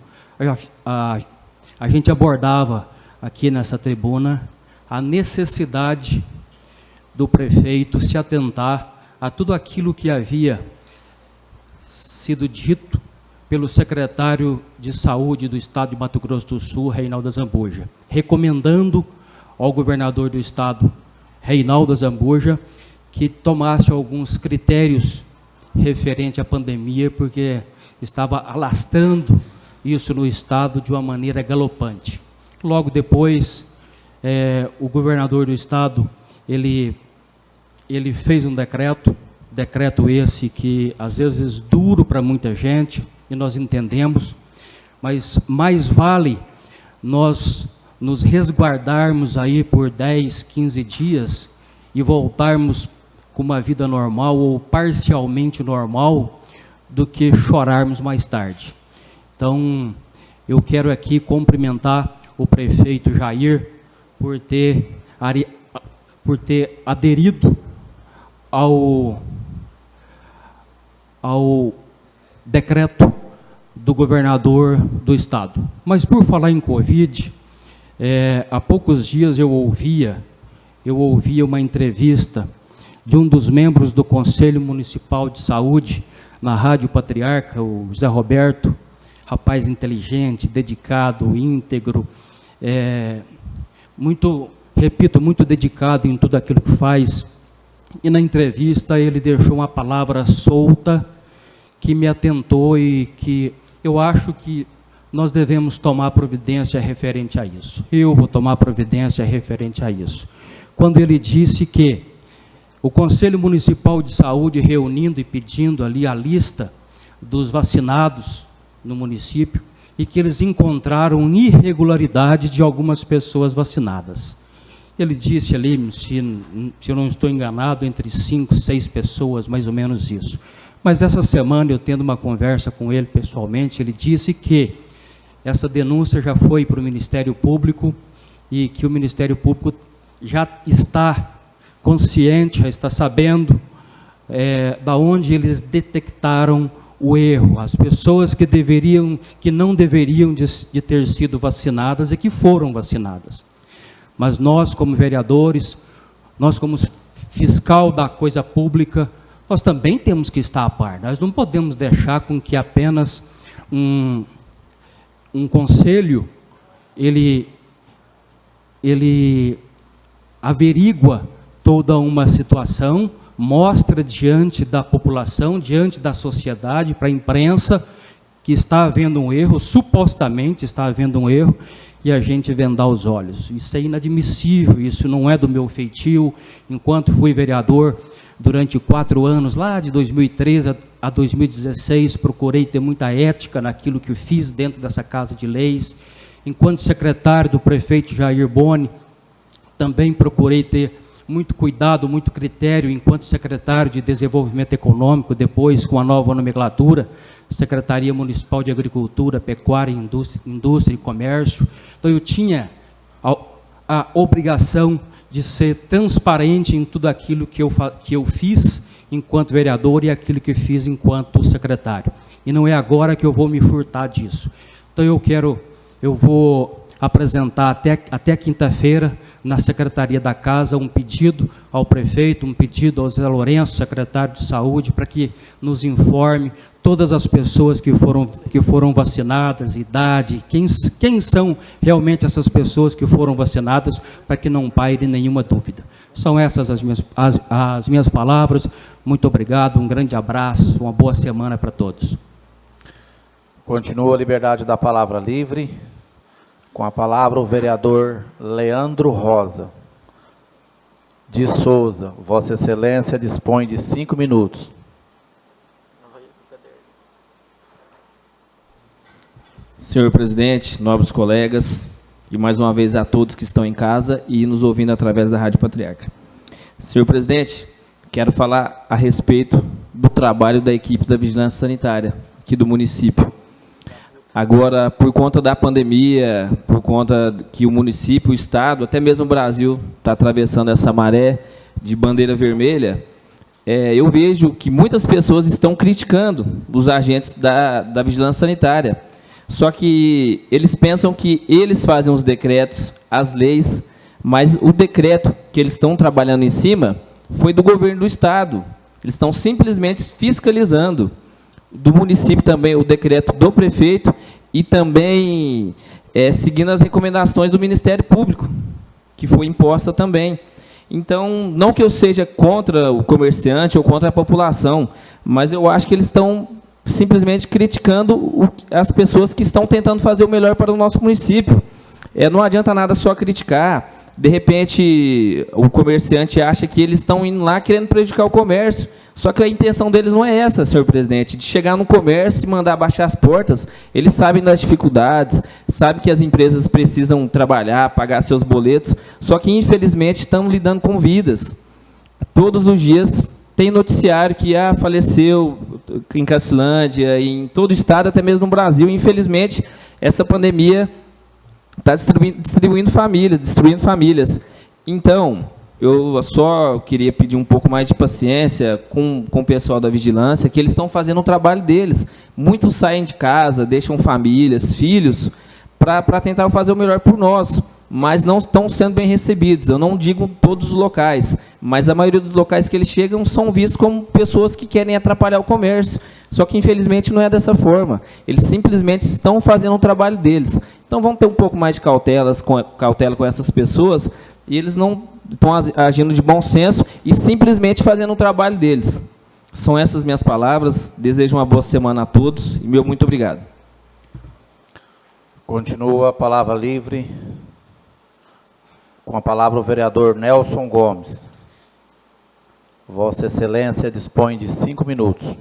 a gente abordava aqui nessa tribuna a necessidade do prefeito se atentar a tudo aquilo que havia sido dito pelo secretário de Saúde do Estado de Mato Grosso do Sul, Reinaldo Azambuja, recomendando ao governador do Estado, Reinaldo Azambuja, que tomasse alguns critérios referente à pandemia, porque estava alastrando isso no Estado de uma maneira galopante. Logo depois, o governador do Estado, ele fez um decreto esse que às vezes duro para muita gente, e nós entendemos, mas mais vale nós nos resguardarmos aí por 10, 15 dias e voltarmos com uma vida normal ou parcialmente normal, do que chorarmos mais tarde. Então, eu quero aqui cumprimentar o prefeito Jair por ter aderido ao decreto do governador do estado. Mas por falar em Covid, há poucos dias eu ouvia uma entrevista de um dos membros do Conselho Municipal de Saúde na Rádio Patriarca, o Zé Roberto, rapaz inteligente, dedicado, íntegro, muito dedicado em tudo aquilo que faz. E na entrevista ele deixou uma palavra solta que me atentou e que eu acho que nós devemos tomar providência referente a isso. Eu vou tomar providência referente a isso. Quando ele disse que o Conselho Municipal de Saúde, reunindo e pedindo ali a lista dos vacinados no município, e que eles encontraram irregularidade de algumas pessoas vacinadas. Ele disse ali, se eu não estou enganado, entre 5, 6 pessoas, mais ou menos isso. Mas essa semana, eu tendo uma conversa com ele pessoalmente, ele disse que essa denúncia já foi para o Ministério Público e que o Ministério Público já está consciente, já está sabendo da onde eles detectaram o erro, as pessoas que não deveriam de ter sido vacinadas e que foram vacinadas. Mas nós, como vereadores, nós como fiscal da coisa pública, nós também temos que estar a par. Nós não podemos deixar com que apenas um conselho, ele averigua toda uma situação, mostra diante da população, diante da sociedade, para a imprensa, que está havendo um erro, supostamente está havendo um erro, e a gente vendar os olhos. Isso é inadmissível, isso não é do meu feitio. Enquanto fui vereador durante 4 anos, lá de 2013 a 2016, procurei ter muita ética naquilo que eu fiz dentro dessa Casa de Leis. Enquanto secretário do prefeito Jair Boni, também procurei ter muito cuidado, muito critério, enquanto secretário de Desenvolvimento Econômico, depois com a nova nomenclatura, Secretaria Municipal de Agricultura, Pecuária, Indústria e Comércio. Então eu tinha a obrigação de ser transparente em tudo aquilo que eu fiz enquanto vereador e aquilo que fiz enquanto secretário. E não é agora que eu vou me furtar disso. Então eu vou apresentar até quinta-feira na Secretaria da Casa um pedido ao prefeito, um pedido ao Zé Lourenço, secretário de Saúde, para que nos informe todas as pessoas que foram vacinadas, idade, quem são realmente essas pessoas que foram vacinadas, para que não paire nenhuma dúvida. São essas as minhas palavras. Muito obrigado, um grande abraço, uma boa semana para todos. Continua a liberdade da palavra livre. Com a palavra o vereador Leandro Rosa de Souza. Vossa Excelência dispõe de 5 minutos. Senhor presidente, nobres colegas, e mais uma vez a todos que estão em casa e nos ouvindo através da Rádio Patriarca. Senhor presidente, quero falar a respeito do trabalho da equipe da Vigilância Sanitária aqui do município. Agora, por conta da pandemia, por conta que o município, o estado, até mesmo o Brasil está atravessando essa maré de bandeira vermelha, eu vejo que muitas pessoas estão criticando os agentes da Vigilância Sanitária. Só que eles pensam que eles fazem os decretos, as leis, mas o decreto que eles estão trabalhando em cima foi do governo do estado. Eles estão simplesmente fiscalizando. Do município também o decreto do prefeito e também seguindo as recomendações do Ministério Público, que foi imposta também. Então, não que eu seja contra o comerciante ou contra a população, mas eu acho que eles estão simplesmente criticando as pessoas que estão tentando fazer o melhor para o nosso município. Não adianta nada só criticar. De repente, o comerciante acha que eles estão indo lá querendo prejudicar o comércio. Só que a intenção deles não é essa, senhor presidente, de chegar no comércio e mandar baixar as portas. Eles sabem das dificuldades, sabem que as empresas precisam trabalhar, pagar seus boletos, só que, infelizmente, estão lidando com vidas. Todos os dias tem noticiário que faleceu em Cacilândia, em todo o estado, até mesmo no Brasil. Infelizmente, essa pandemia está destruindo famílias. Então, eu só queria pedir um pouco mais de paciência com o pessoal da vigilância, que eles estão fazendo o trabalho deles. Muitos saem de casa, deixam famílias, filhos, para tentar fazer o melhor por nós, mas não estão sendo bem recebidos. Eu não digo todos os locais, mas a maioria dos locais que eles chegam são vistos como pessoas que querem atrapalhar o comércio. Só que, infelizmente, não é dessa forma. Eles simplesmente estão fazendo o trabalho deles. Então, vamos ter um pouco mais de cautela com essas pessoas, e eles não estão agindo de bom senso e simplesmente fazendo o trabalho deles. São essas minhas palavras. Desejo uma boa semana a todos e meu muito obrigado. Continua a palavra livre. Com a palavra o vereador Nelson Gomes. Vossa Excelência dispõe de 5 minutos.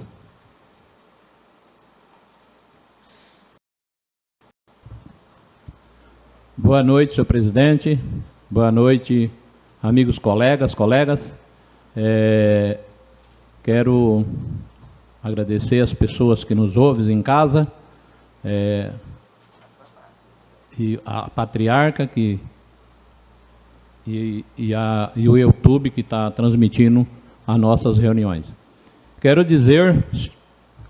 Boa noite, senhor presidente. Boa noite, amigos colegas, quero agradecer as pessoas que nos ouvem em casa, e a patriarca e o YouTube que está transmitindo as nossas reuniões. Quero dizer,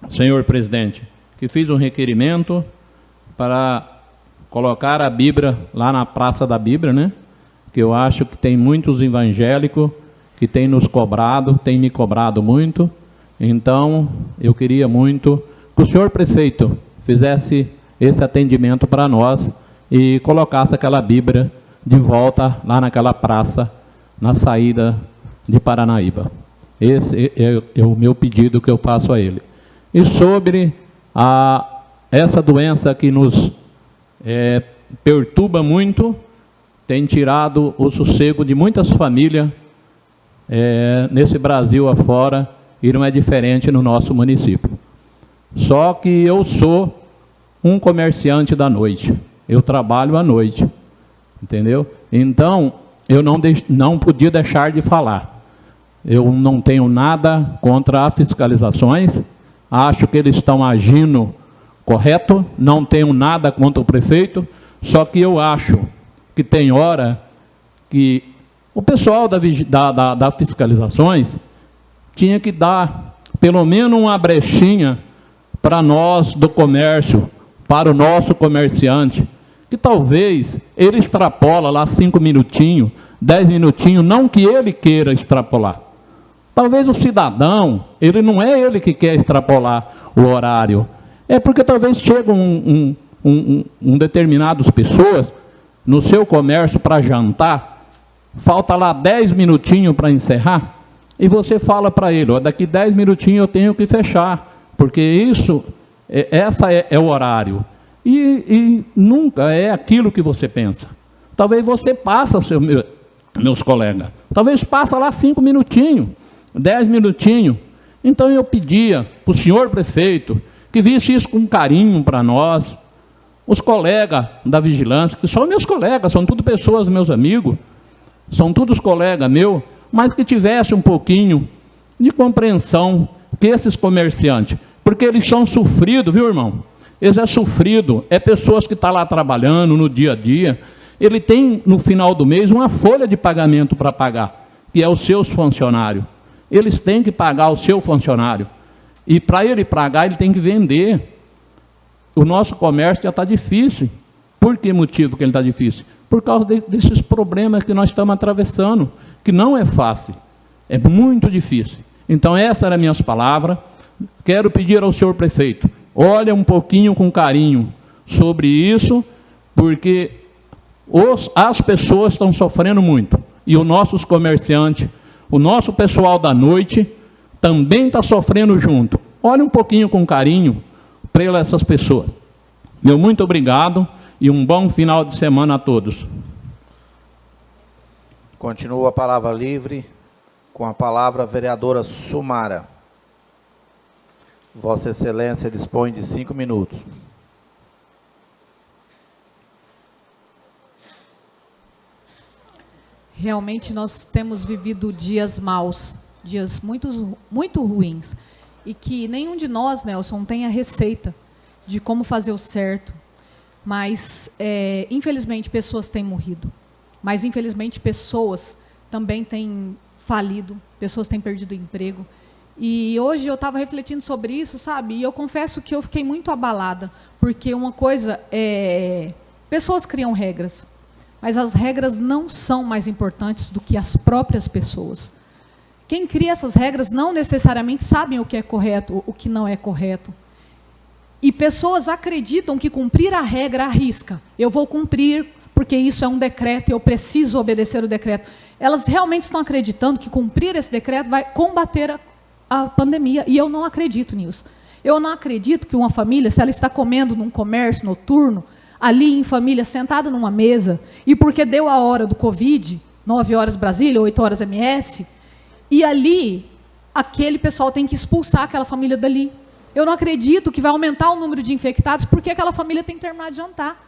senhor presidente, que fiz um requerimento para colocar a Bíblia lá na Praça da Bíblia, né? Que eu acho que tem muitos evangélicos que têm nos cobrado, têm me cobrado muito. Então, eu queria muito que o senhor prefeito fizesse esse atendimento para nós e colocasse aquela Bíblia de volta lá naquela praça, na saída de Paranaíba. Esse é o meu pedido que eu faço a ele. E sobre essa doença que nos perturba muito, tem tirado o sossego de muitas famílias nesse Brasil afora, e não é diferente no nosso município. Só que eu sou um comerciante da noite, eu trabalho à noite, entendeu? Então, eu não podia deixar de falar. Eu não tenho nada contra as fiscalizações, acho que eles estão agindo correto, não tenho nada contra o prefeito, só que eu acho que tem hora que o pessoal das fiscalizações tinha que dar pelo menos uma brechinha para nós do comércio, para o nosso comerciante, que talvez ele extrapola lá 5 minutinhos, 10 minutinhos, não que ele queira extrapolar. Talvez o cidadão, ele não é ele que quer extrapolar o horário, é porque talvez chegam determinadas pessoas no seu comércio para jantar, falta lá 10 minutinhos para encerrar, e você fala para ele, ó, daqui 10 minutinhos eu tenho que fechar, porque essa é o horário. E nunca é aquilo que você pensa. Talvez você passa, meus colegas, talvez passa lá 5 minutinhos, 10 minutinhos. Então eu pedia para o senhor prefeito que visse isso com carinho para nós, os colegas da vigilância, que são meus colegas, são tudo pessoas, meus amigos, são todos colegas meus, mas que tivesse um pouquinho de compreensão que esses comerciantes, porque eles são sofridos, viu, irmão? Eles é sofrido, é pessoas que estão lá trabalhando no dia a dia, ele tem no final do mês uma folha de pagamento para pagar, que é os seus funcionários. Eles têm que pagar o seu funcionário. E para ele pagar, ele tem que vender. O nosso comércio já está difícil. Por que motivo que ele está difícil? Por causa desses problemas que nós estamos atravessando, que não é fácil, é muito difícil. Então, essas eram as minhas palavras. Quero pedir ao senhor prefeito, olha um pouquinho com carinho sobre isso, porque as pessoas estão sofrendo muito, e os nossos comerciantes, o nosso pessoal da noite, também está sofrendo junto. Olha um pouquinho com carinho para essas pessoas. Meu muito obrigado e um bom final de semana a todos. Continua a palavra livre, com a palavra a vereadora Sumara. Vossa Excelência dispõe de 5 minutos. Realmente nós temos vivido dias maus, dias muito ruins, e que nenhum de nós, Nelson, tem a receita de como fazer o certo, mas infelizmente pessoas têm morrido, mas infelizmente pessoas também têm falido, pessoas têm perdido o emprego. E hoje eu estava refletindo sobre isso, sabe? E eu confesso que eu fiquei muito abalada, porque uma coisa é... pessoas criam regras, mas as regras não são mais importantes do que as próprias pessoas. Quem cria essas regras não necessariamente sabem o que é correto, o que não é correto. E pessoas acreditam que cumprir a regra arrisca. Eu vou cumprir porque isso é um decreto e eu preciso obedecer o decreto. Elas realmente estão acreditando que cumprir esse decreto vai combater a pandemia, e eu não acredito nisso. Eu não acredito que uma família, se ela está comendo num comércio noturno, ali em família, sentada numa mesa, e porque deu a hora do Covid, 9 horas Brasília, 8 horas MS, e ali, aquele pessoal tem que expulsar aquela família dali. Eu não acredito que vai aumentar o número de infectados porque aquela família tem que terminar de jantar.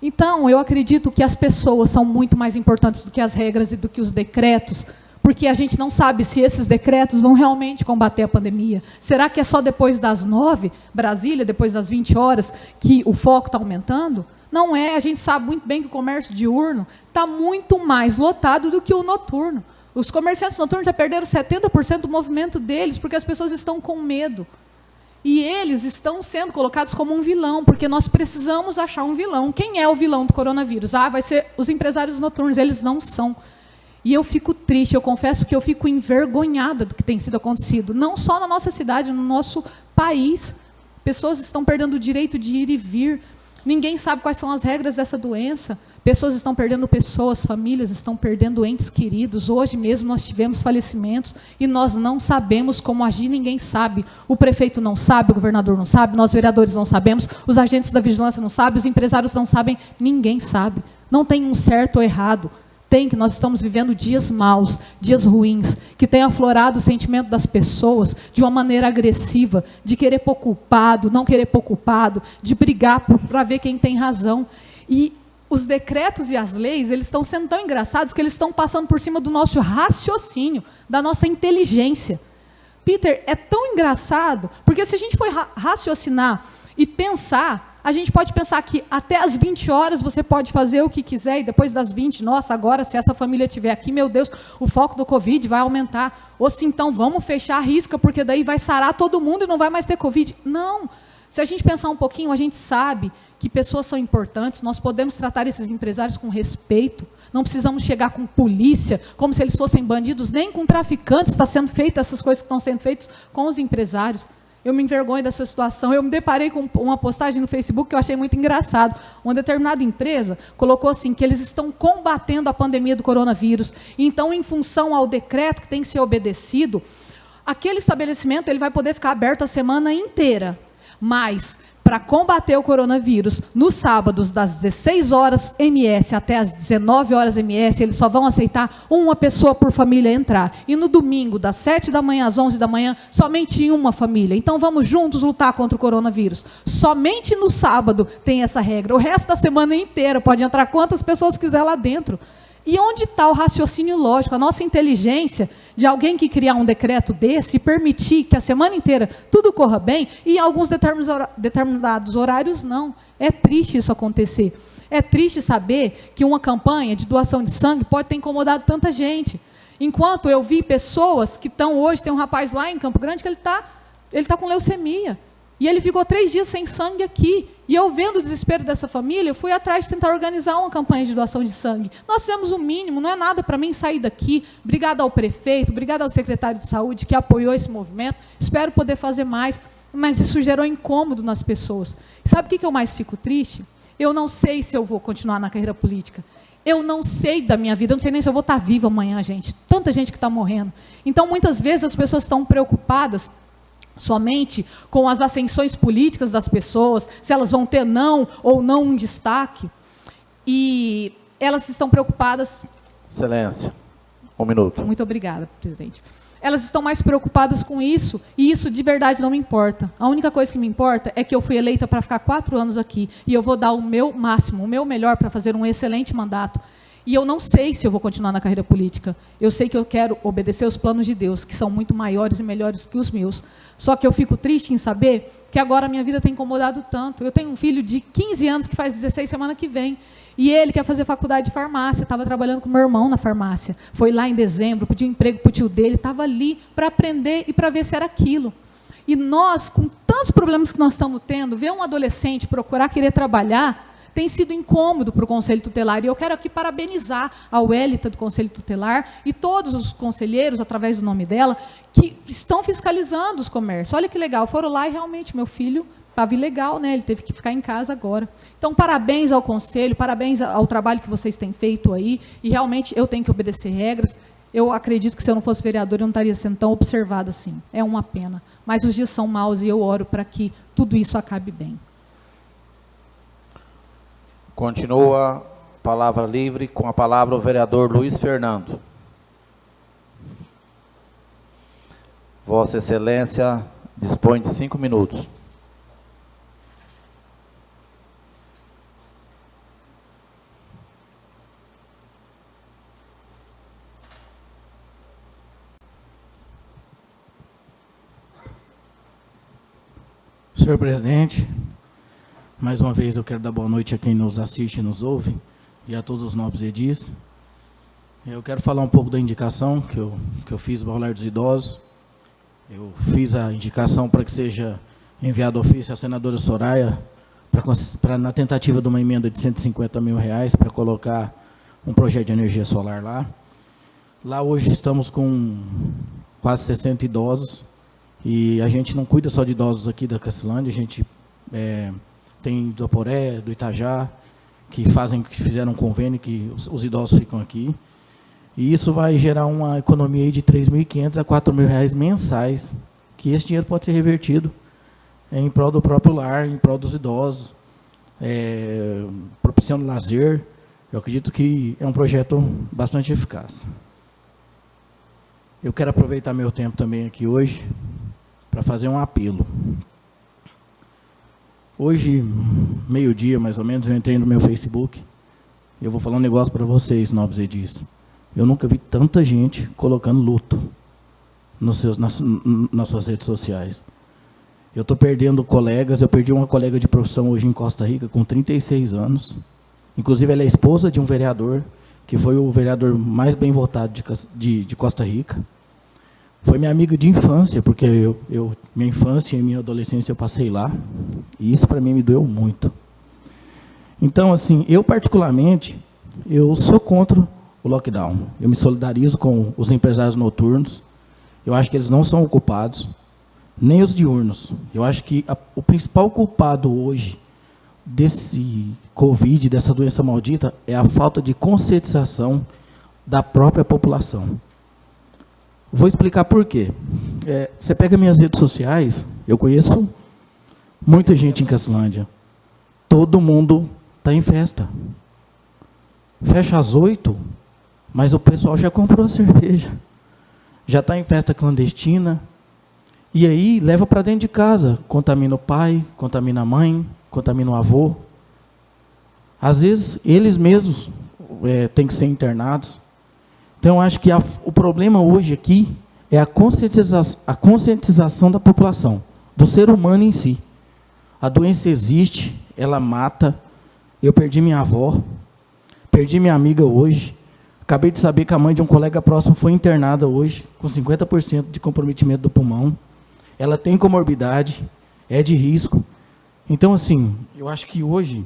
Então, eu acredito que as pessoas são muito mais importantes do que as regras e do que os decretos, porque a gente não sabe se esses decretos vão realmente combater a pandemia. Será que é só depois das 9, Brasília, depois das 20 horas, que o foco está aumentando? Não é, a gente sabe muito bem que o comércio diurno está muito mais lotado do que o noturno. Os comerciantes noturnos já perderam 70% do movimento deles, porque as pessoas estão com medo. E eles estão sendo colocados como um vilão, porque nós precisamos achar um vilão. Quem é o vilão do coronavírus? Vai ser os empresários noturnos, eles não são. E eu fico triste, eu confesso que eu fico envergonhada do que tem sido acontecido, não só na nossa cidade, no nosso país. Pessoas estão perdendo o direito de ir e vir, ninguém sabe quais são as regras dessa doença. Pessoas estão perdendo pessoas, famílias estão perdendo entes queridos. Hoje mesmo nós tivemos falecimentos e nós não sabemos como agir, ninguém sabe. O prefeito não sabe, o governador não sabe, nós vereadores não sabemos, os agentes da vigilância não sabem, os empresários não sabem, ninguém sabe. Não tem um certo ou errado. Tem que nós estamos vivendo dias maus, dias ruins, que tem aflorado o sentimento das pessoas de uma maneira agressiva, de querer pôr culpado, não querer pôr culpado, de brigar para ver quem tem razão. E os decretos e as leis, eles estão sendo tão engraçados que eles estão passando por cima do nosso raciocínio, da nossa inteligência. Peter, é tão engraçado, porque se a gente for raciocinar e pensar, a gente pode pensar que até as 20 horas você pode fazer o que quiser, e depois das 20, nossa, agora se essa família estiver aqui, meu Deus, o foco do Covid vai aumentar. Ou se então, vamos fechar a risca, porque daí vai sarar todo mundo e não vai mais ter Covid. Não. Se a gente pensar um pouquinho, a gente sabe que pessoas são importantes, nós podemos tratar esses empresários com respeito, não precisamos chegar com polícia, como se eles fossem bandidos, nem com traficantes está sendo feito essas coisas que estão sendo feitas com os empresários. Eu me envergonho dessa situação. Eu me deparei com uma postagem no Facebook que eu achei muito engraçado. Uma determinada empresa colocou assim, que eles estão combatendo a pandemia do coronavírus. Então, em função ao decreto que tem que ser obedecido, aquele estabelecimento ele vai poder ficar aberto a semana inteira. Mas, para combater o coronavírus, nos sábados, das 16 horas MS até as 19 horas MS, eles só vão aceitar uma pessoa por família entrar. E no domingo, das 7 da manhã às 11 da manhã, somente uma família. Então, vamos juntos lutar contra o coronavírus. Somente no sábado tem essa regra. O resto da semana inteira pode entrar quantas pessoas quiser lá dentro. E onde está o raciocínio lógico, a nossa inteligência de alguém que criar um decreto desse e permitir que a semana inteira tudo corra bem e em alguns determinados horários não. É triste isso acontecer. É triste saber que uma campanha de doação de sangue pode ter incomodado tanta gente. Enquanto eu vi pessoas que estão hoje, tem um rapaz lá em Campo Grande que ele tá com leucemia. E ele ficou 3 dias sem sangue aqui. E eu, vendo o desespero dessa família, eu fui atrás de tentar organizar uma campanha de doação de sangue. Nós fizemos o mínimo, não é nada para mim sair daqui. Obrigada ao prefeito, obrigada ao secretário de saúde que apoiou esse movimento. Espero poder fazer mais, mas isso gerou incômodo nas pessoas. Sabe o que eu mais fico triste? Eu não sei se eu vou continuar na carreira política. Eu não sei da minha vida, eu não sei nem se eu vou estar viva amanhã, gente. Tanta gente que está morrendo. Então, muitas vezes, as pessoas estão preocupadas somente com as ascensões políticas das pessoas, se elas vão ter não ou não um destaque, e elas estão preocupadas... Excelência, 1 minuto. Muito obrigada, presidente. Elas estão mais preocupadas com isso, e isso de verdade não me importa. A única coisa que me importa é que eu fui eleita para ficar 4 anos aqui, e eu vou dar o meu máximo, o meu melhor para fazer um excelente mandato. E eu não sei se eu vou continuar na carreira política. Eu sei que eu quero obedecer os planos de Deus, que são muito maiores e melhores que os meus. Só que eu fico triste em saber que agora a minha vida tem incomodado tanto. Eu tenho um filho de 15 anos que faz 16 semana que vem. E ele quer fazer faculdade de farmácia. Estava trabalhando com meu irmão na farmácia. Foi lá em dezembro, pediu emprego para o tio dele. Estava ali para aprender e para ver se era aquilo. E nós, com tantos problemas que nós estamos tendo, ver um adolescente procurar querer trabalhar tem sido incômodo para o Conselho Tutelar. E eu quero aqui parabenizar a Wélita do Conselho Tutelar e todos os conselheiros, através do nome dela, que estão fiscalizando os comércios. Olha que legal, foram lá e realmente meu filho estava ilegal, né? Ele teve que ficar em casa agora. Então, parabéns ao Conselho, parabéns ao trabalho que vocês têm feito aí. E realmente eu tenho que obedecer regras. Eu acredito que se eu não fosse vereadora eu não estaria sendo tão observada assim. É uma pena. Mas os dias são maus e eu oro para que tudo isso acabe bem. Continua a palavra livre, com a palavra o vereador Luiz Fernando. Vossa Excelência dispõe de 5 minutos. Senhor presidente, mais uma vez eu quero dar boa noite a quem nos assiste e nos ouve, e a todos os nobres edis. Eu quero falar um pouco da indicação que eu fiz para o Lar dos Idosos. Eu fiz a indicação para que seja enviado ofício à senadora Soraya, na tentativa de uma emenda de R$150 mil para colocar um projeto de energia solar lá. Lá hoje estamos com quase 60 idosos, e a gente não cuida só de idosos aqui da Cacilândia, a gente tem do Aporé, do Itajá, que fizeram um convênio que os idosos ficam aqui. E isso vai gerar uma economia aí de R$3.500 a R$4.000 mensais, que esse dinheiro pode ser revertido em prol do próprio lar, em prol dos idosos, propiciando lazer. Eu acredito que é um projeto bastante eficaz. Eu quero aproveitar meu tempo também aqui hoje para fazer um apelo. Hoje, meio-dia mais ou menos, eu entrei no meu Facebook e eu vou falar um negócio para vocês, nobres edis. Eu nunca vi tanta gente colocando luto nas suas redes sociais. Eu estou perdendo colegas, eu perdi uma colega de profissão hoje em Costa Rica com 36 anos. Inclusive, ela é esposa de um vereador, que foi o vereador mais bem votado de Costa Rica. Foi minha amiga de infância, porque minha infância e minha adolescência eu passei lá, e isso para mim me doeu muito. Então, assim, eu particularmente, eu sou contra o lockdown. Eu me solidarizo com os empresários noturnos. Eu acho que eles não são o culpados, nem os diurnos. Eu acho que o principal culpado hoje desse Covid, dessa doença maldita, é a falta de conscientização da própria população. Vou explicar por quê. Você pega minhas redes sociais, eu conheço muita gente em Cacilândia. Todo mundo está em festa. Fecha às 8, mas o pessoal já comprou a cerveja. Já está em festa clandestina. E aí leva para dentro de casa. Contamina o pai, contamina a mãe, contamina o avô. Às vezes, eles mesmos têm que ser internados. Então, eu acho que o problema hoje aqui é a conscientização da população, do ser humano em si. A doença existe, ela mata. Eu perdi minha avó, perdi minha amiga hoje. Acabei de saber que a mãe de um colega próximo foi internada hoje, com 50% de comprometimento do pulmão. Ela tem comorbidade, é de risco. Então, assim, eu acho que hoje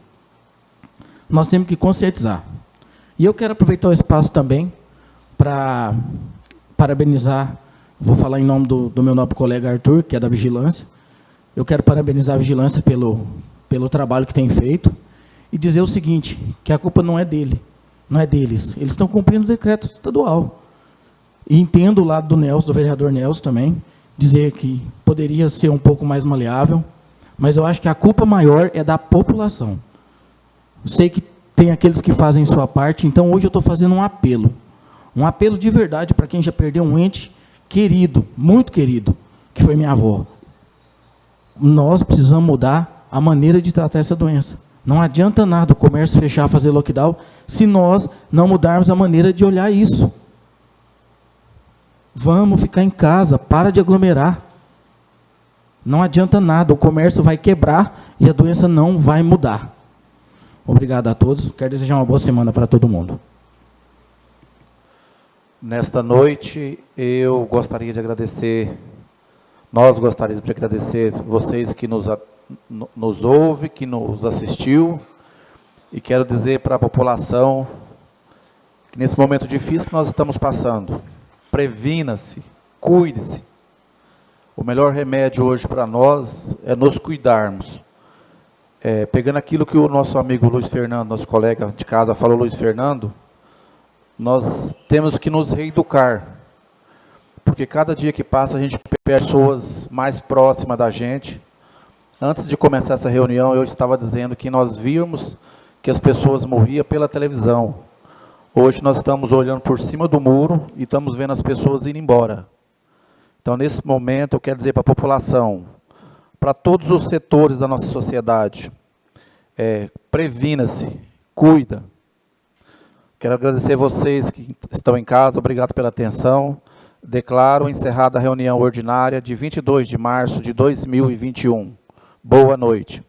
nós temos que conscientizar. E eu quero aproveitar o espaço também para parabenizar, vou falar em nome do meu nobre colega Arthur, que é da Vigilância. Eu quero parabenizar a Vigilância pelo trabalho que tem feito e dizer o seguinte, que a culpa não é dele, não é deles. Eles estão cumprindo o decreto estadual. E entendo o lado do Nelson, do vereador Nelson também, dizer que poderia ser um pouco mais maleável, mas eu acho que a culpa maior é da população. Eu sei que tem aqueles que fazem sua parte, então hoje eu estou fazendo um apelo de verdade para quem já perdeu um ente querido, muito querido, que foi minha avó. Nós precisamos mudar a maneira de tratar essa doença. Não adianta nada o comércio fechar, fazer lockdown, se nós não mudarmos a maneira de olhar isso. Vamos ficar em casa, para de aglomerar. Não adianta nada, o comércio vai quebrar e a doença não vai mudar. Obrigado a todos, quero desejar uma boa semana para todo mundo. Nesta noite, eu gostaria de agradecer, nós gostaríamos de agradecer vocês que nos ouve, que nos assistiu, e quero dizer para a população que nesse momento difícil que nós estamos passando, previna-se, cuide-se. O melhor remédio hoje para nós é nos cuidarmos. Pegando aquilo que o nosso amigo Luiz Fernando, nosso colega de casa, falou, Luiz Fernando, nós temos que nos reeducar, porque cada dia que passa a gente perde pessoas mais próximas da gente. Antes de começar essa reunião, eu estava dizendo que nós vimos que as pessoas morriam pela televisão. Hoje nós estamos olhando por cima do muro e estamos vendo as pessoas indo embora. Então, nesse momento, eu quero dizer para a população, para todos os setores da nossa sociedade, previna-se, cuida. Quero agradecer vocês que estão em casa, obrigado pela atenção. Declaro encerrada a reunião ordinária de 22 de março de 2021. Boa noite.